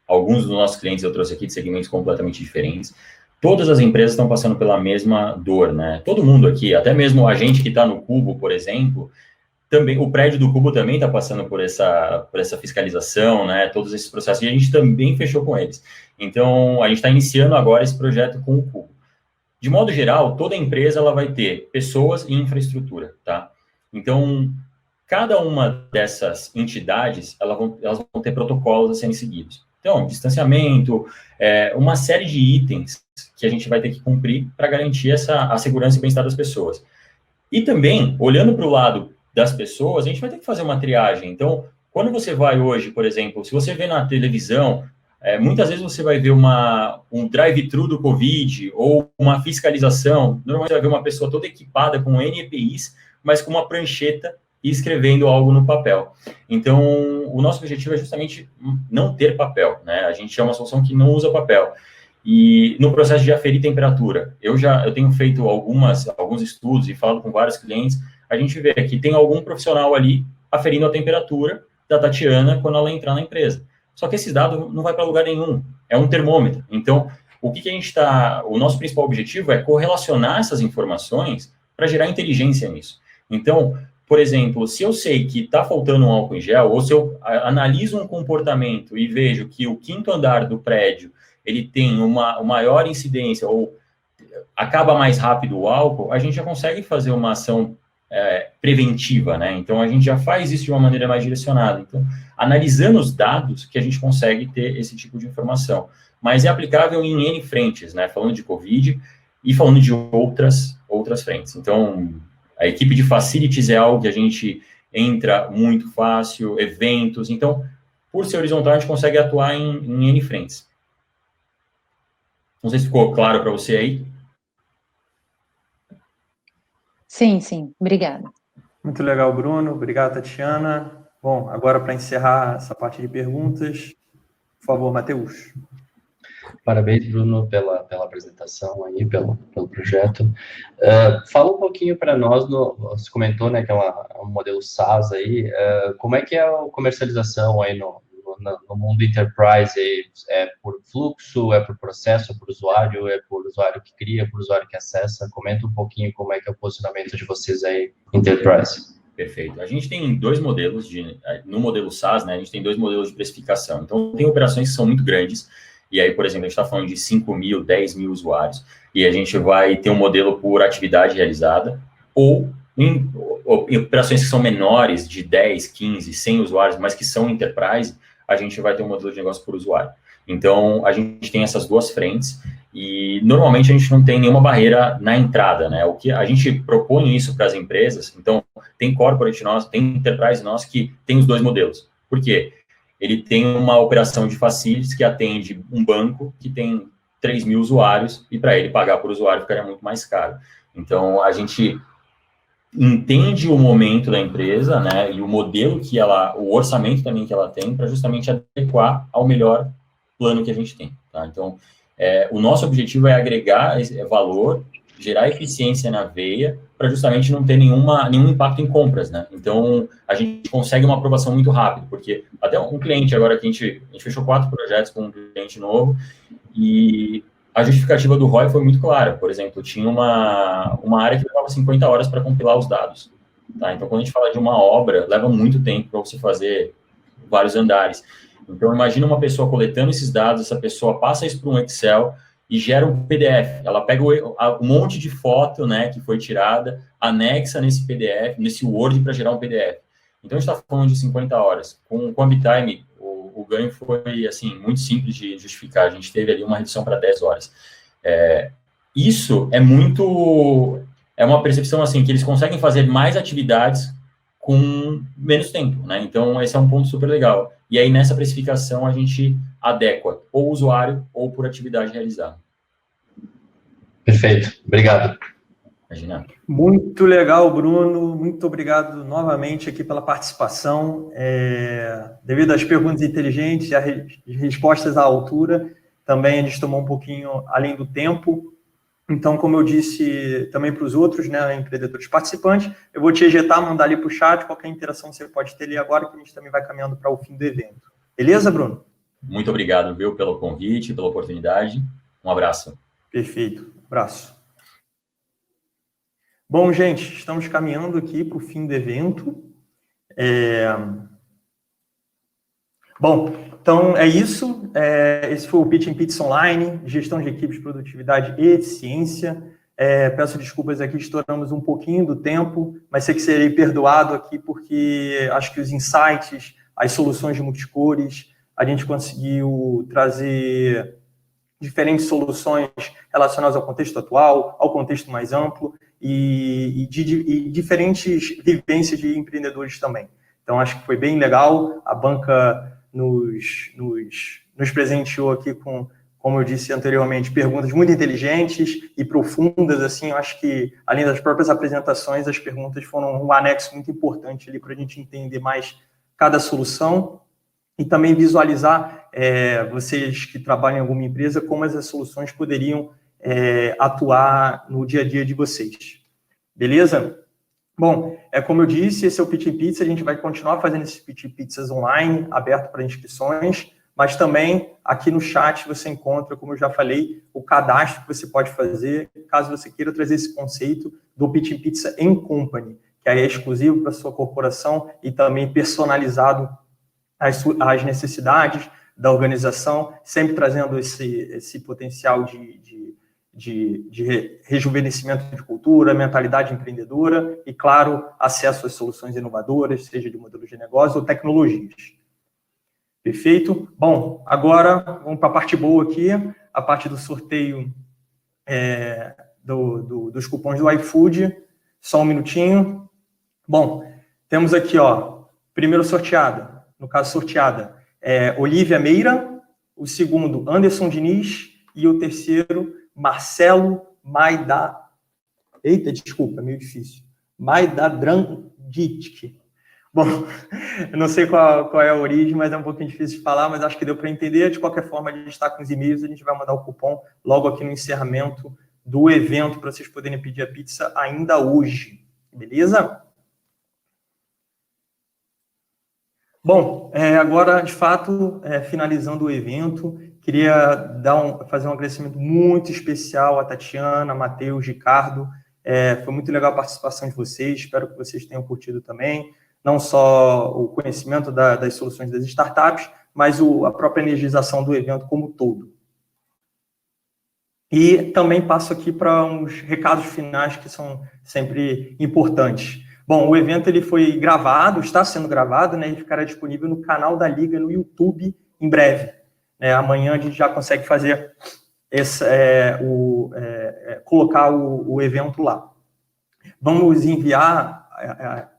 alguns dos nossos clientes eu trouxe aqui de segmentos completamente diferentes. Todas as empresas estão passando pela mesma dor, né? Todo mundo aqui, até mesmo a gente que está no Cubo, por exemplo, também, o prédio do Cubo também está passando por essa fiscalização, né? Todos esses processos, e a gente também fechou com eles. Então, a gente está iniciando agora esse projeto com o Cubo. De modo geral, toda empresa ela vai ter pessoas e infraestrutura, tá? Então, cada uma dessas entidades, elas vão ter protocolos a serem seguidos. Então, distanciamento, uma série de itens que a gente vai ter que cumprir para garantir a segurança e bem-estar das pessoas. E também, olhando para o lado das pessoas, a gente vai ter que fazer uma triagem. Então, quando você vai hoje, por exemplo, se você vê na televisão, muitas vezes você vai ver um drive-thru do Covid ou uma fiscalização, normalmente você vai ver uma pessoa toda equipada com N EPIs, mas com uma prancheta e escrevendo algo no papel. Então, o nosso objetivo é justamente não ter papel, né? A gente é uma solução que não usa papel. E no processo de aferir temperatura, eu tenho feito alguns estudos e falado com vários clientes, a gente vê que tem algum profissional ali aferindo a temperatura da Tatiana quando ela entrar na empresa. Só que esse dado não vai para lugar nenhum, é um termômetro. Então, o nosso principal objetivo é correlacionar essas informações para gerar inteligência nisso. Então, por exemplo, se eu sei que está faltando um álcool em gel, ou se eu analiso um comportamento e vejo que o quinto andar do prédio ele tem uma maior incidência ou acaba mais rápido o álcool, a gente já consegue fazer uma ação preventiva, né? Então, a gente já faz isso de uma maneira mais direcionada. Então, analisando os dados que a gente consegue ter esse tipo de informação. Mas é aplicável em N frentes, né? Falando de Covid e falando de outras frentes. Então, a equipe de facilities é algo que a gente entra muito fácil, eventos. Então, por ser horizontal, a gente consegue atuar em N frentes. Não sei se ficou claro para você aí. Sim, obrigada. Muito legal, Bruno. Obrigado, Tatiana. Bom, agora para encerrar essa parte de perguntas, por favor, Matheus. Parabéns, Bruno, pela apresentação aí, pelo projeto. Fala um pouquinho para nós, você comentou, né, que é um modelo SaaS aí, como é que é a comercialização aí no mundo enterprise? É por fluxo, é por processo, é por usuário que cria, por usuário que acessa? Comenta um pouquinho como é que é o posicionamento de vocês aí, enterprise. Perfeito. A gente tem dois modelos, no modelo SaaS, né, a gente tem dois modelos de precificação. Então, tem operações que são muito grandes, e aí, por exemplo, a gente está falando de 5 mil, 10 mil usuários, e a gente vai ter um modelo por atividade realizada, ou em operações que são menores, de 10, 15, 100 usuários, mas que são enterprise, a gente vai ter um modelo de negócio por usuário. Então, a gente tem essas duas frentes, e normalmente a gente não tem nenhuma barreira na entrada, né? O que a gente propõe isso para as empresas, então, tem corporate nosso, tem enterprise nosso que tem os dois modelos. Por quê? Ele tem uma operação de facilities que atende um banco que tem 3 mil usuários, e para ele pagar por usuário ficaria muito mais caro. Então, a gente entende o momento da empresa, né, e o modelo que o orçamento também que ela tem, para justamente adequar ao melhor plano que a gente tem, tá? Então, o nosso objetivo é agregar valor, gerar eficiência na veia, para justamente não ter nenhum impacto em compras, né? Então, a gente consegue uma aprovação muito rápido, porque até um cliente agora que a gente fechou 4 projetos com um cliente novo, e a justificativa do ROI foi muito clara. Por exemplo, tinha uma área que levava 50 horas para compilar os dados, tá? Então, quando a gente fala de uma obra, leva muito tempo para você fazer vários andares. Então, imagina uma pessoa coletando esses dados, essa pessoa passa isso para um Excel e gera um PDF. Ela pega um monte de foto, né, que foi tirada, anexa nesse PDF, nesse Word, para gerar um PDF. Então, a gente está falando de 50 horas. Com a BitTime, o ganho foi, assim, muito simples de justificar. A gente teve ali uma redução para 10 horas. Isso é uma percepção, assim, que eles conseguem fazer mais atividades com menos tempo, né? Então, esse é um ponto super legal. E aí, nessa precificação, a gente adequa ou o usuário ou por atividade realizada. Perfeito. Obrigado. Imagina. Muito legal, Bruno. Muito obrigado novamente aqui pela participação. Devido às perguntas inteligentes e às respostas à altura, também a gente tomou um pouquinho além do tempo. Então, como eu disse também para os outros, né, empreendedores participantes, eu vou te ejetar, mandar ali para o chat, qualquer interação você pode ter ali agora, que a gente também vai caminhando para o fim do evento. Beleza, Bruno? Muito obrigado, viu, pelo convite, pela oportunidade. Um abraço. Perfeito. Abraço. Bom, gente, estamos caminhando aqui para o fim do evento. Bom, então é isso. Esse foi o Pitch Pizza Online, gestão de equipes, produtividade e eficiência. Peço desculpas aqui, estouramos um pouquinho do tempo, mas sei que serei perdoado aqui porque acho que os insights, as soluções de multicores, a gente conseguiu trazer diferentes soluções relacionadas ao contexto atual, ao contexto mais amplo e diferentes vivências de empreendedores também. Então, acho que foi bem legal. A banca nos presenteou aqui com, como eu disse anteriormente, perguntas muito inteligentes e profundas. Assim, eu acho que, além das próprias apresentações, as perguntas foram um anexo muito importante ali para a gente entender mais cada solução e também visualizar vocês que trabalham em alguma empresa, como essas soluções poderiam atuar no dia a dia de vocês. Beleza? Bom, como eu disse, esse é o Pitch Pizza, a gente vai continuar fazendo esses Pitch Pizzas online, aberto para inscrições, mas também aqui no chat você encontra, como eu já falei, o cadastro que você pode fazer, caso você queira trazer esse conceito do Pitch Pizza em Company, que aí é exclusivo para a sua corporação e também personalizado às necessidades da organização, sempre trazendo esse potencial de rejuvenescimento de cultura, mentalidade empreendedora e, claro, acesso às soluções inovadoras, seja de modelos de negócio ou tecnologias. Perfeito? Bom, agora vamos para a parte boa aqui, a parte do sorteio dos cupons do iFood. Só um minutinho. Bom, temos aqui, primeiro sorteado, no caso sorteada, Olivia Meira, o segundo, Anderson Diniz, e o terceiro, Marcelo Eita, desculpa, é meio difícil. Maidadrandic. Bom, eu não sei qual é a origem, mas é um pouquinho difícil de falar, mas acho que deu para entender. De qualquer forma, a gente está com os e-mails, a gente vai mandar o cupom logo aqui no encerramento do evento, para vocês poderem pedir a pizza ainda hoje. Beleza? Bom, agora, de fato, finalizando o evento, queria fazer um agradecimento muito especial a Tatiana, a Matheus, Ricardo. Foi muito legal a participação de vocês, espero que vocês tenham curtido também, não só o conhecimento das soluções das startups, mas a própria energização do evento como um todo. E também passo aqui para uns recados finais que são sempre importantes. Bom, o evento ele foi gravado, está sendo gravado, né, e ficará disponível no canal da Liga no YouTube em breve. Amanhã a gente já consegue fazer colocar o evento lá. Vamos enviar,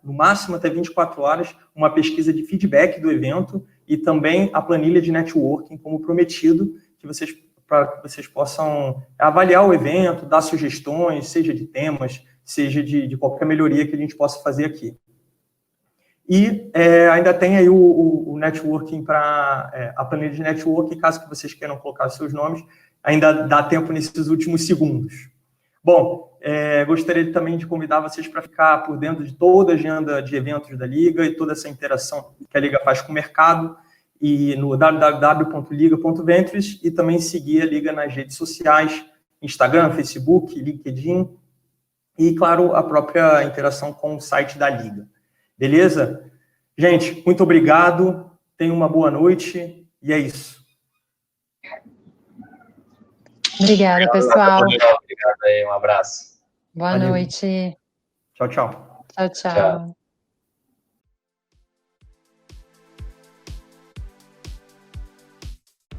no máximo até 24 horas, uma pesquisa de feedback do evento e também a planilha de networking, como prometido, que vocês para que vocês possam avaliar o evento, dar sugestões, seja de temas, seja de qualquer melhoria que a gente possa fazer aqui. E ainda tem aí o networking para a planilha de networking, caso que vocês queiram colocar os seus nomes, ainda dá tempo nesses últimos segundos. Bom, gostaria também de convidar vocês para ficar por dentro de toda a agenda de eventos da Liga e toda essa interação que a Liga faz com o mercado, e no www.liga.ventures, e também seguir a Liga nas redes sociais, Instagram, Facebook, LinkedIn, e, claro, a própria interação com o site da Liga. Beleza? Gente, muito obrigado, tenham uma boa noite, e é isso. Obrigada, pessoal. Obrigado aí, um abraço. Boa Valeu. noite. Tchau, tchau. Tchau, tchau.